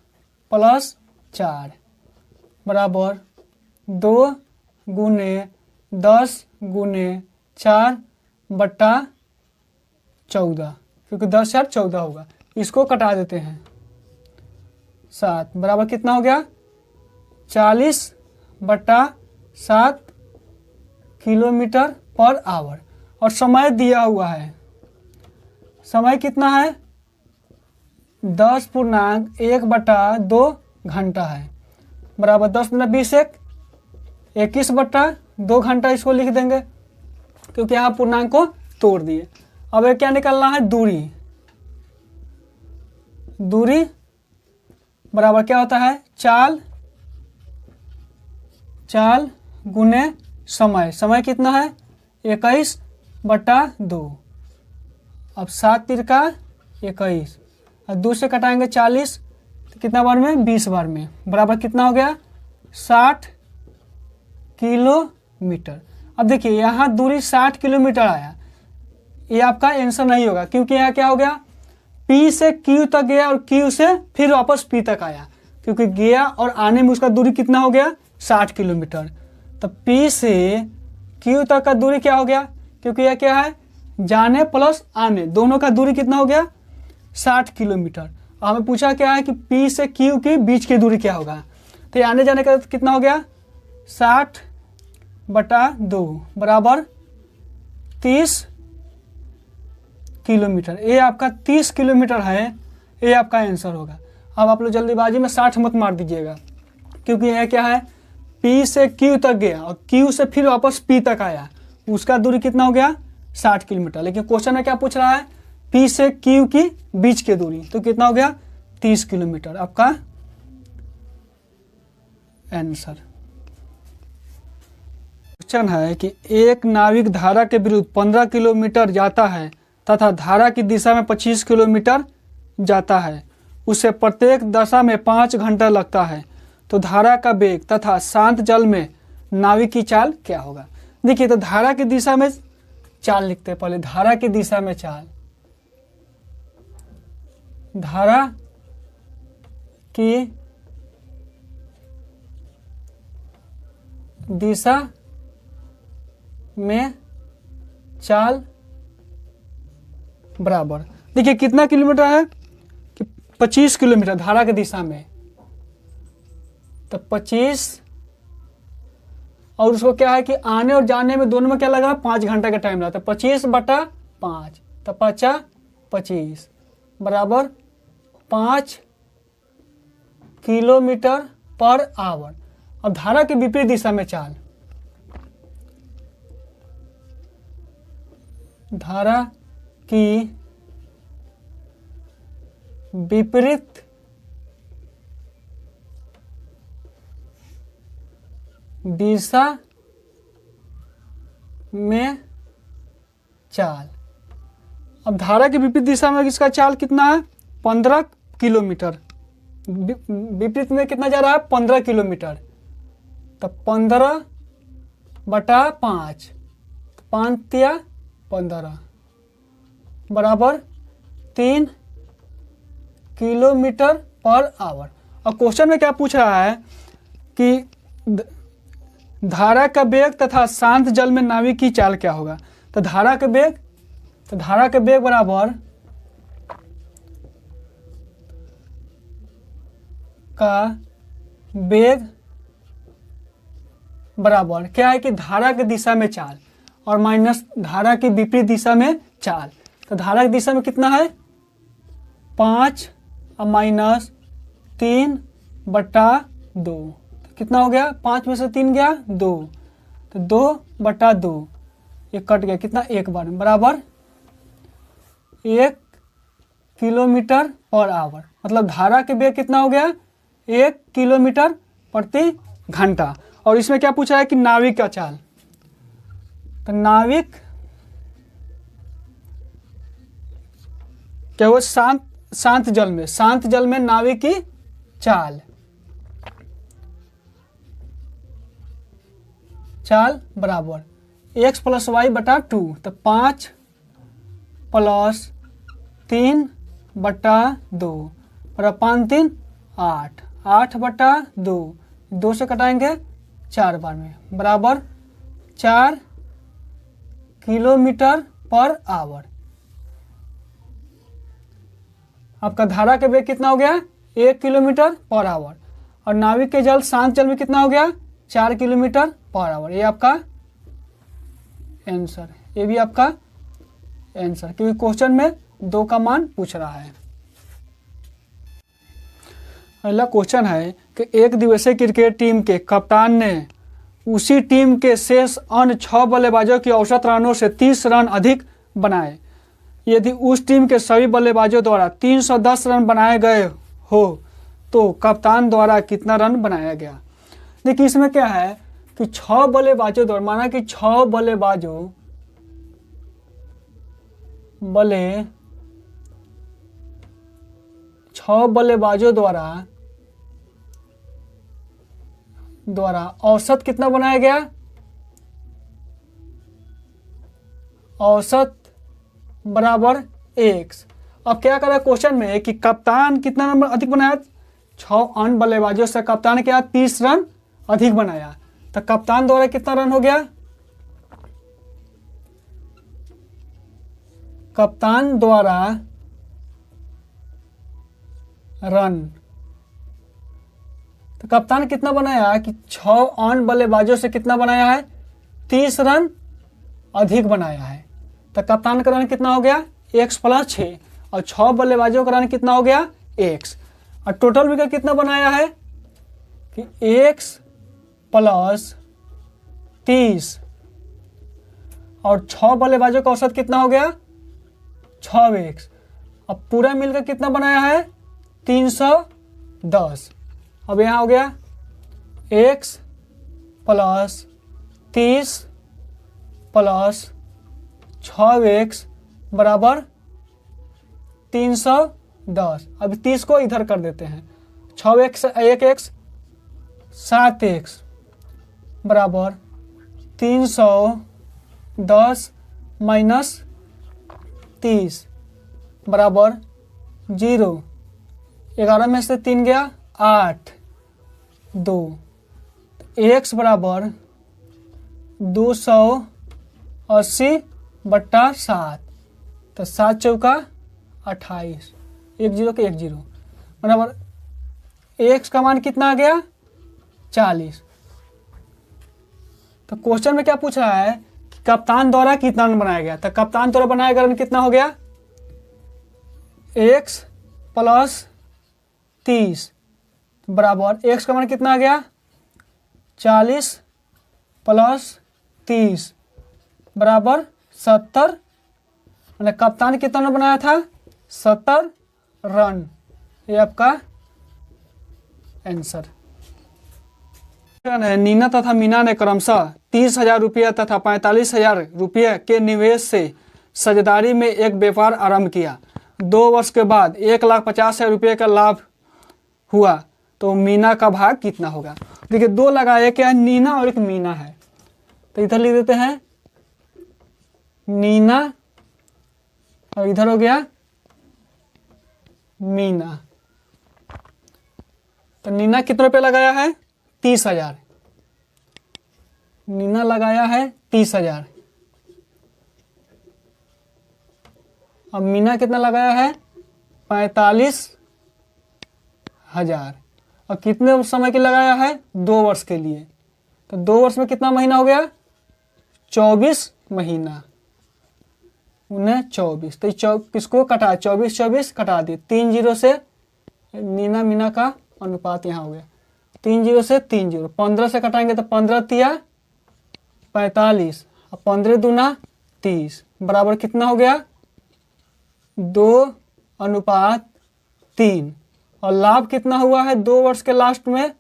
S1: प्लस 4 बराबर 2 गुने 10 गुने 4 बटा 14, क्योंकि 10 4 14 होगा। इसको कटा देते हैं 7 बराबर कितना हो गया 40 बटा 7 किलोमीटर पर आवर। और समय दिया हुआ है, समय कितना है 10.1 बटा 2 घंटा है बराबर 10 गुना 20 21 बटा 2 घंटा। इसको लिख देंगे क्योंकि यहाँ पूर्णांक को तोड़ दिए। अब ये क्या निकालना है दूरी। दूरी बराबर क्या होता है चाल गुने समय। समय कितना है 21 बटा 2। अब 7 तिरका 21 और 2 से कटाएंगे 40 तो कितना बार में 20 बार में बराबर कितना हो गया 60 किलोमीटर। अब देखिए यहाँ दूरी 60 किलोमीटर आया। ये आपका आंसर नहीं होगा क्योंकि यहाँ क्या हो गया P से Q तक गया और Q से फिर वापस P तक आया, क्योंकि गया और आने में उसका दूरी कितना हो गया 60 किलोमीटर। तो P से Q तक का दूरी क्या हो गया, क्योंकि यह क्या है जाने प्लस आने दोनों का दूरी कितना हो गया 60 किलोमीटर। हमें पूछा क्या है कि P से Q के बीच की दूरी क्या होगा। तो आने जाने का कितना हो गया 60 बटा 2 बराबर 30 किलोमीटर। ये आपका 30 किलोमीटर है, ये आपका आंसर होगा। अब आप लोग जल्दीबाजी में 60 मत मार दीजिएगा, क्योंकि यह क्या है P से Q तक गया और Q से फिर वापस P तक आया, उसका दूरी कितना हो गया 60 किलोमीटर। लेकिन क्वेश्चन में क्या पूछ रहा है P से Q की बीच की दूरी, तो कितना हो गया 30 किलोमीटर आपका आंसर। क्वेश्चन है कि एक नाविक धारा के विरुद्ध 15 किलोमीटर जाता है तथा धारा की दिशा में 25 किलोमीटर जाता है, उसे प्रत्येक दशा में 5 घंटा लगता है, तो धारा का वेग तथा शांत जल में नाविक की चाल क्या होगा। देखिए तो धारा की दिशा में चाल लिखते हैं पहले। धारा की दिशा में चाल, धारा की दिशा में चाल बराबर, देखिए कितना किलोमीटर है कि 25 किलोमीटर धारा की दिशा में, तो 25 और उसको क्या है कि आने और जाने में दोनों में क्या लगा 5 घंटा का टाइम लगा, तो 25 बटा 5 तो 25 बराबर 5 किलोमीटर पर आवर। अब धारा के विपरीत दिशा में चाल, धारा की विपरीत दिशा में चाल। अब धारा की विपरीत दिशा में इसका चाल कितना है 15 किलोमीटर। विपरीत में कितना जा रहा है 15 किलोमीटर, तो 15 बटा 5 5 या 15 बराबर 3 किलोमीटर पर आवर। और क्वेश्चन में क्या पूछ रहा है कि धारा का वेग तथा शांत जल में नाविक की चाल क्या होगा। तो धारा का वेग बराबर का वेग बराबर क्या है कि धारा की दिशा में चाल और माइनस धारा की विपरीत दिशा में चाल। तो धारा की दिशा में कितना है 5 और माइनस 3 बटा 2, तो कितना हो गया 5 में से 3 गया 2, तो 2 बटा 2 ये कट गया कितना 1 बार में बराबर 1 किलोमीटर पर आवर। मतलब धारा के वेग कितना हो गया 1 किलोमीटर प्रति घंटा। और इसमें क्या पूछा है कि नाविक का चाल, तो नाविक क्या हुआ, शांत जल में नाविक की चाल बराबर x + y / 2, तो 5 + 3 / 2 और 5 3 8, 8/2, 2 से कटाएंगे 4 बार में, बराबर 4 km/h। आपका धारा का वेग कितना हो गया, 1 km/h, और नाविक के शांत जल में कितना हो गया, 4 km/h। ये आपका आंसर, ये भी आपका आंसर, क्योंकि क्वेश्चन में 2 का मान पूछ रहा है। अगला क्वेश्चन है कि एक दिवसीय क्रिकेट टीम के कप्तान ने उसी टीम के शेष अन्य 6 बल्लेबाजों की औसत रनों से 30 रन अधिक बनाए। यदि उस टीम के सभी बल्लेबाजों द्वारा 310 रन बनाए गए हो तो कप्तान द्वारा कितना रन बनाया गया। देखिए इसमें क्या है कि 6 बल्लेबाजों द्वारा, माना कि 6 बल्लेबाजों द्वारा औसत कितना बनाया गया, औसत बराबर x। अब क्या करा क्वेश्चन में कि कप्तान कितना नंबर अधिक बनाया, 6 अन्य बल्लेबाजों से कप्तान क्या 30 रन अधिक बनाया, तो कप्तान द्वारा कितना रन हो गया, कप्तान द्वारा रन, तो कप्तान कितना बनाया कि 6 अन्य बल्लेबाजों से कितना बनाया है, 30 रन अधिक बनाया है, तो कप्तान का रन कितना हो गया, x + 6, और 6 बल्लेबाजों का रन कितना हो गया, x, और टोटल विकेट कितना बनाया है कि x + 30, और 6 बल्लेबाजों का औसत कितना हो गया, 6x। अब पूरा मिलकर कितना बनाया है, 310। अब यहाँ हो गया x + 30 + 6x बराबर 310। अब 30 को इधर कर देते हैं, 6x 1x 7x बराबर 310 - 30 बराबर 0। 11 में से 3 गया 8, 2, x बराबर 280/7, तो 7 चौका 28, 1 0 के 1 0 बराबर x का मान कितना आ गया, 40। तो क्वेश्चन में क्या पूछ रहा है कि कप्तान द्वारा कितना रन बनाया गया, तो कप्तान द्वारा बनाया गया रन कितना हो गया, x + 30 बराबर x का मान कितना आ गया, 40 + 30 बराबर 70। मैंने कप्तान कितना रन बनाया था, 70 रन। ये आपका आंसर है। नीना तथा मीना ने क्रमशः 30,000 रुपये तथा 45,000 रुपये के निवेश से साझेदारी में एक व्यापार आरंभ किया। 2 वर्ष के बाद 1,50,000 रुपये का लाभ हुआ तो मीना का भाग कितना होगा। देखिए 2 लगाए, क्या है, नीना और एक मीना है, तो इधर लिख देते हैं नीना और इधर हो गया मीना। तो नीना कितने रुपये लगाया है, 30,000। नीना लगाया है 30,000। अब मीना कितना लगाया है, 45,000। और कितने समय के लगाया है, 2 वर्ष के लिए। तो 2 वर्ष में कितना महीना हो गया, 24 महीना, 24। तो किसको कटा, 24 24 कटा दिए, 3 0 से नीना मीना का अनुपात यहाँ हो गया, 3 0 से 3 0, 15 से कटाएंगे तो 15 तिया 45 और 15 दूना 30 बराबर कितना हो गया, 2:3। और लाभ कितना हुआ है 2 वर्ष के लास्ट में,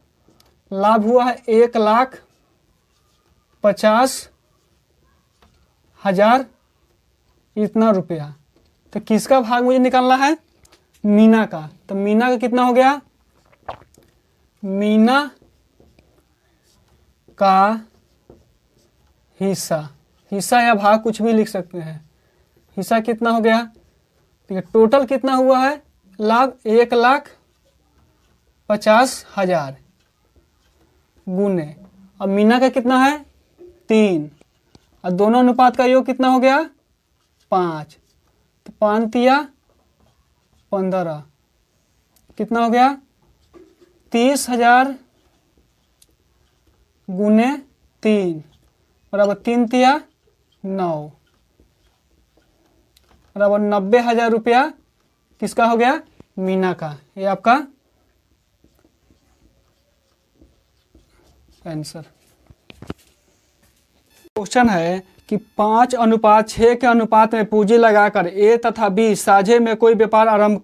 S1: लाभ हुआ है 1,50,000 हजार इतना रुपया। तो किसका भाग मुझे निकालना है? मीना का। तो मीना का कितना हो गया? मीना का हिस्सा, हिस्सा या भाग कुछ भी लिख सकते हैं। हिस्सा कितना हो गया? ठीक है, टोटल कितना हुआ है? लाभ 1,50,000 गुने, अब मीना का कितना है? 3, और दोनों अनुपात का योग कितना हो गया? 5। तो 5 तिया 15, कितना हो गया? 30,000 गुने 3 बराबर 3 तिया 9 बराबर 90,000 रुपया किसका हो गया? मीना का। ये आपका आंसर। क्वेश्चन है कि 5:6 के अनुपात में पूंजी लगाकर ए तथा बी साझे में कोई व्यापार आरंभ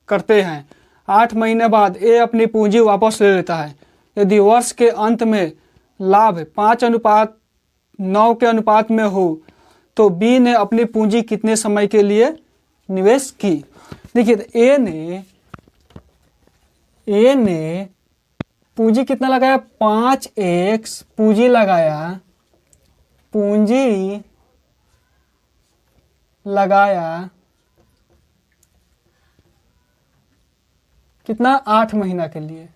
S1: करते हैं। 8 महीने बाद ए अपनी पूंजी वापस ले लेता है। यदि वर्ष के अंत में लाभ 5:9 के अनुपात में हो तो बी ने अपनी पूंजी कितने समय के लिए निवेश की? देखिए, तो ए ने पूंजी कितना लगाया? 5x पूंजी लगाया, कितना? 8 महीना के लिए,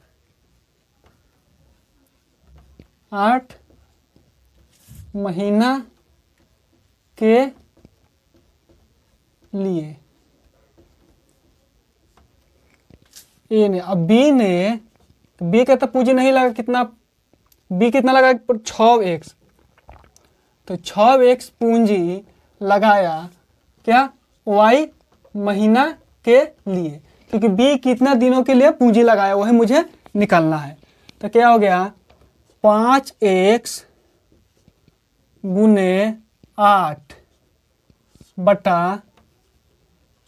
S1: 8 महीना के लिए ए ने। अब बी का तो पूंजी नहीं लगा, कितना? बी कितना लगा? 6x। तो 6x पूंजी लगाया क्या? y महीना के लिए, क्योंकि बी कितना दिनों के लिए पूंजी लगाया वही मुझे निकालना है। तो क्या हो गया? 5x गुने 8 बटा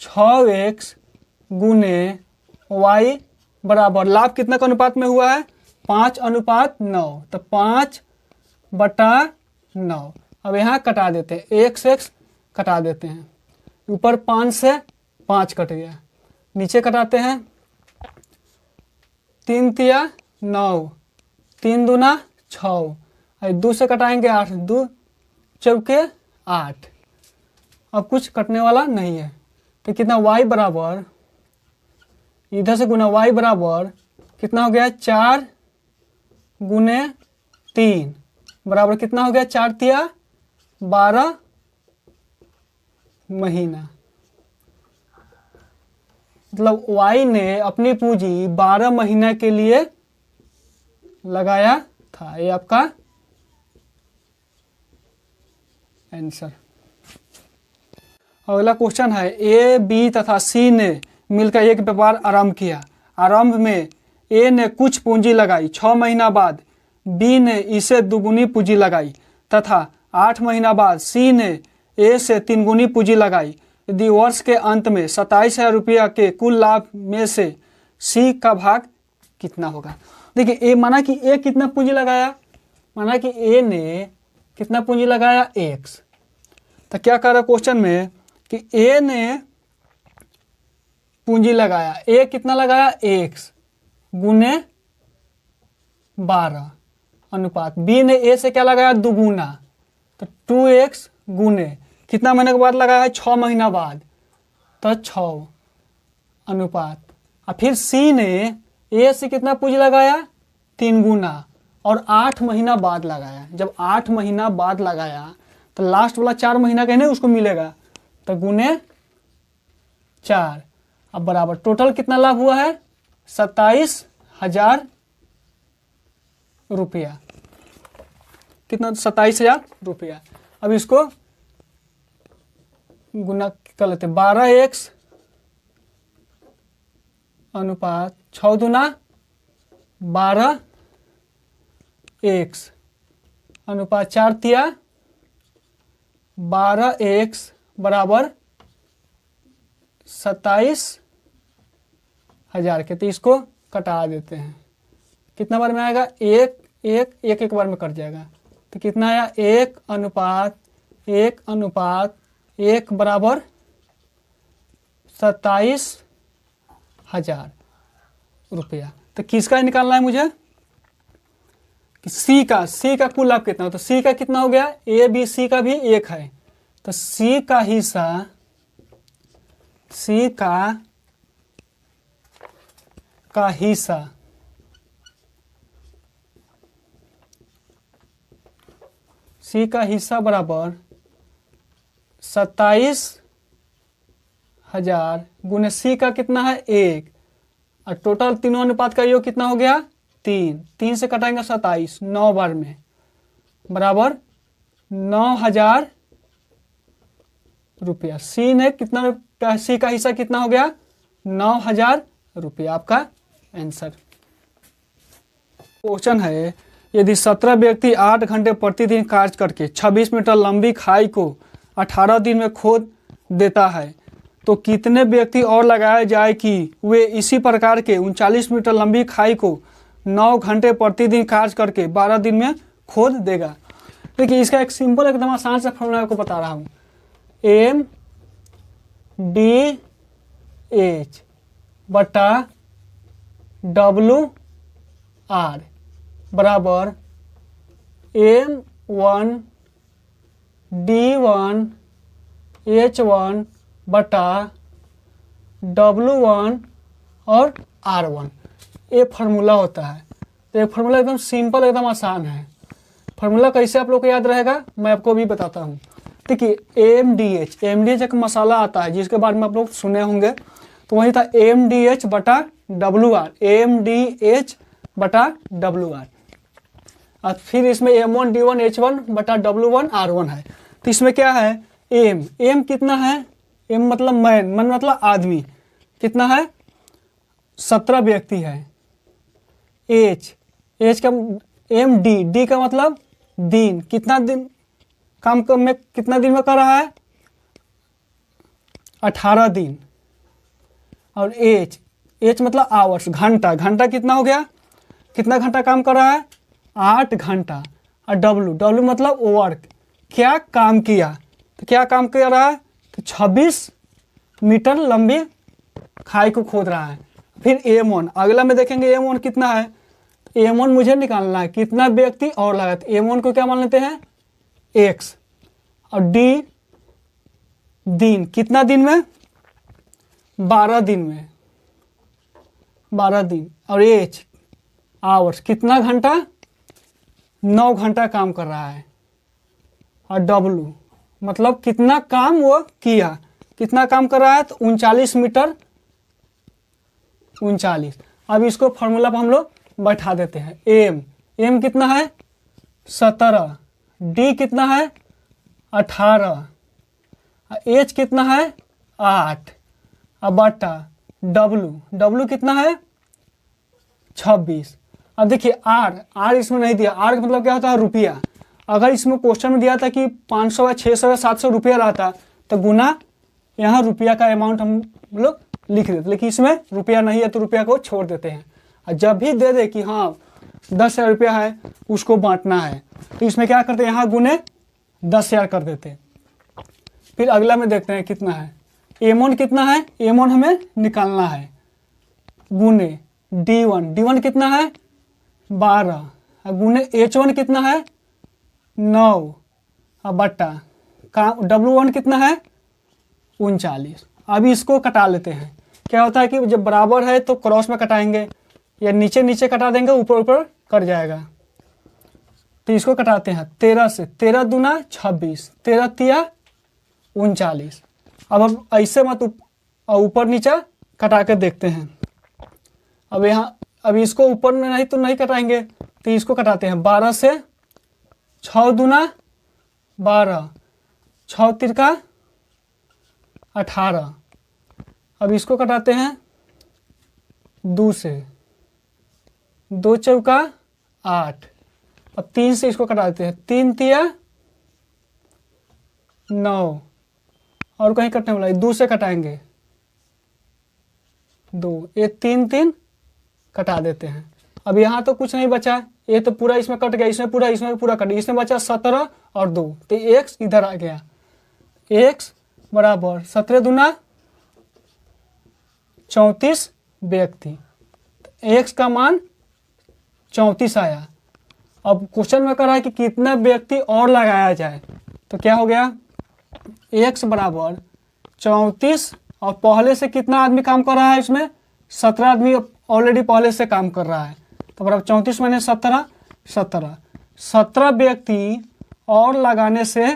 S1: 6x गुने y बराबर लाभ कितना का अनुपात में हुआ है? 5:9। तो 5/9। अब यहाँ कटा देते हैं, x कटा देते हैं, ऊपर 5 से 5 कट गया, नीचे कटाते हैं 3 तिया 9, 3 दूना 6, 2 से कटाएंगे 8, 2 चौके 8। अब कुछ कटने वाला नहीं है। तो कितना? y बराबर, इधर से गुना y बराबर कितना हो गया? 4 गुने 3 बराबर कितना हो गया? 4 तिया 12 महीना। मतलब y ने अपनी पूंजी 12 महीना के लिए लगाया था। ये आपका आंसर। अगला क्वेश्चन है, ए बी तथा सी ने मिलकर एक व्यापार आरंभ किया। आरंभ में ए ने कुछ पूंजी लगाई, 6 महीना बाद बी ने इसे दुगुनी पूंजी लगाई तथा 8 महीना बाद सी ने ए से 3 गुनी पूंजी लगाई। यदि वर्ष के अंत में 27,000 रुपया के कुल लाभ में से सी का भाग कितना होगा? देखिए, ए माना कि ए कितना पूंजी लगाया? माना कि ए ने कितना पूंजी लगाया? x। तो क्या कर रहा है क्वेश्चन में कि ए ने पूंजी लगाया, ए कितना लगाया? x गुने 12 अनुपात बी ने ए से क्या लगाया? दुगुना, तो 2x गुने कितना महीने के बाद लगाया है? 6 महीना बाद, तो 6 अनुपात। और फिर सी ने ए से कितना पूंजी लगाया? 3 गुना, और 8 महीना बाद लगाया। जब 8 महीना बाद लगाया तो लास्ट वाला 4 महीना का नहीं उसको मिलेगा, तो गुने 4। अब बराबर टोटल कितना लाभ हुआ है? 27,000 रुपया। कितना? 27,000 रुपया। अब इसको गुना कर लेते, 12x अनुपात 6 दूना 12x अनुपात 4 तिया 12x बराबर 27,000 के। तो इसको कटा देते हैं, कितना बार में आएगा? एक बार में कट जाएगा। तो कितना आया? 1 अनुपात 1:1 बराबर 27,000 रुपया। तो किसका निकालना है मुझे? सी का कुल लाभ कितना हो? तो सी का कितना हो गया? ए बी सी का भी 1 है, तो सी का हिस्सा बराबर 27,000 गुने सी का कितना है? 1, और टोटल तीनों अनुपात का योग कितना हो गया? 3 से कटाएंगे 27, 9 बार में बराबर 9,000 रुपया। सी ने कितना, सी का हिस्सा कितना हो गया? 9,000 रुपया। आपका आंसर। क्वेश्चन है, यदि 17 व्यक्ति 8 घंटे प्रतिदिन कार्य करके 26 मीटर लंबी खाई को 18 दिन में खोद देता है, तो कितने व्यक्ति और लगाए जाए कि वे इसी प्रकार के 39 मीटर लंबी खाई को 9 घंटे प्रतिदिन कार्य करके 12 दिन में खोद देगा? देखिए, इसका एक सिंपल एकदम आसान सा फॉर्मूला आपको बता रहा हूँ। MDH बटा WR बराबर M1D1H1 बटा W1 और R1, ये फार्मूला होता है। तो ये फार्मूला एकदम सिंपल, एकदम आसान है। फार्मूला कैसे आप लोग को याद रहेगा, मैं आपको भी बताता हूँ। देखिए, MDH एक मसाला आता है जिसके बारे में आप लोग सुने होंगे, तो वही था MDH बटा WR, MDH बटा WR। और फिर इसमें M1D1H1 बटा W1 R1 है। तो इसमें क्या है? M कितना है? M मतलब मैन मतलब आदमी, कितना है? 17 व्यक्ति है। H का D का मतलब दिन, कितना दिन काम में, कितना दिन में कर रहा है? 18 दिन। और H मतलब आवर्स, घंटा कितना हो गया? कितना घंटा काम कर रहा है? 8 घंटा। और W मतलब वर्क, क्या काम किया? तो क्या काम कर रहा है? तो 26 मीटर लंबी खाई को खोद रहा है। फिर M1, अगला में देखेंगे M1 कितना है। M1 मुझे निकालना है, कितना व्यक्ति और लगा। तो M1 को क्या मान लेते हैं? X। और D दिन, कितना दिन में? 12 दिन में, 12 दिन। और H आवर्स, कितना घंटा? 9 घंटा काम कर रहा है। और W मतलब कितना काम वो किया, कितना काम कर रहा है? तो 39 मीटर 39। अब इसको फॉर्मूला पर हम लोग बैठा देते हैं। M कितना है? 17। D कितना है? 18। H कितना है? 8। अब बटा W कितना है? 26। अब देखिए, R इसमें नहीं दिया। R का मतलब क्या होता है? रुपया। अगर इसमें क्वेश्चन में दिया था कि 500 या 600 या 700 रुपया रहता, तो गुना यहाँ रुपया का अमाउंट हम लोग लिख देते, लेकिन इसमें रुपया नहीं है तो रुपया को छोड़ देते हैं। और जब भी दे दे कि हाँ 10,000 रुपया है, उसको बांटना है, तो इसमें क्या करते हैं? यहाँ गुने 10,000 कर देते हैं। फिर अगला में देखते हैं कितना है। M1 कितना है? M1 हमें निकालना है, गुने D1 कितना है? 12। गुने H1 कितना है? 9। और बट्टा W1 कितना है? 39। अभी इसको कटा लेते हैं। क्या होता है कि जब बराबर है तो क्रॉस में कटाएंगे, या नीचे नीचे कटा देंगे, ऊपर ऊपर कर जाएगा। तो इसको कटाते हैं 13 से। 13 दूना 26, 13 तिया 39। अब ऐसे मत ऊपर नीचे कटा के देखते हैं। अब यहाँ, अभी इसको ऊपर में नहीं तो नहीं कटाएंगे, तो इसको कटाते हैं 12 से। 6 दूना 12, 6 तिरका 18। अब इसको कटाते हैं 2 से। 2 चौका 8। अब 3 से इसको कटाते हैं। 3 तिया 9। और कहीं कटने वाला है, 2 से कटाएंगे 2। ये 3 कटा देते हैं। अब यहाँ तो कुछ नहीं बचा, ये तो पूरा इसमें कट गया, इसमें पूरा कट गया, इसमें बचा 17 और 2, तो x इधर आ गया। x बराबर 17 दूना 34 व्यक्ति, x का मान 34 आया। अब क्वेश्चन में कह रहा है कि कितना व्यक्ति और लगाया जाए, तो क्या हो गया, x बराबर 34 और पहले से कितना आदमी काम कर रहा है, इसमें 17 आदमी ऑलरेडी पहले से काम कर रहा है, तो बराबर 34 मैंने 17 व्यक्ति और लगाने से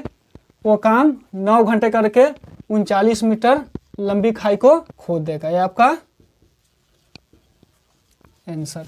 S1: वो काम 9 घंटे करके 39 मीटर लंबी खाई को खोद देगा। ये आपका आंसर।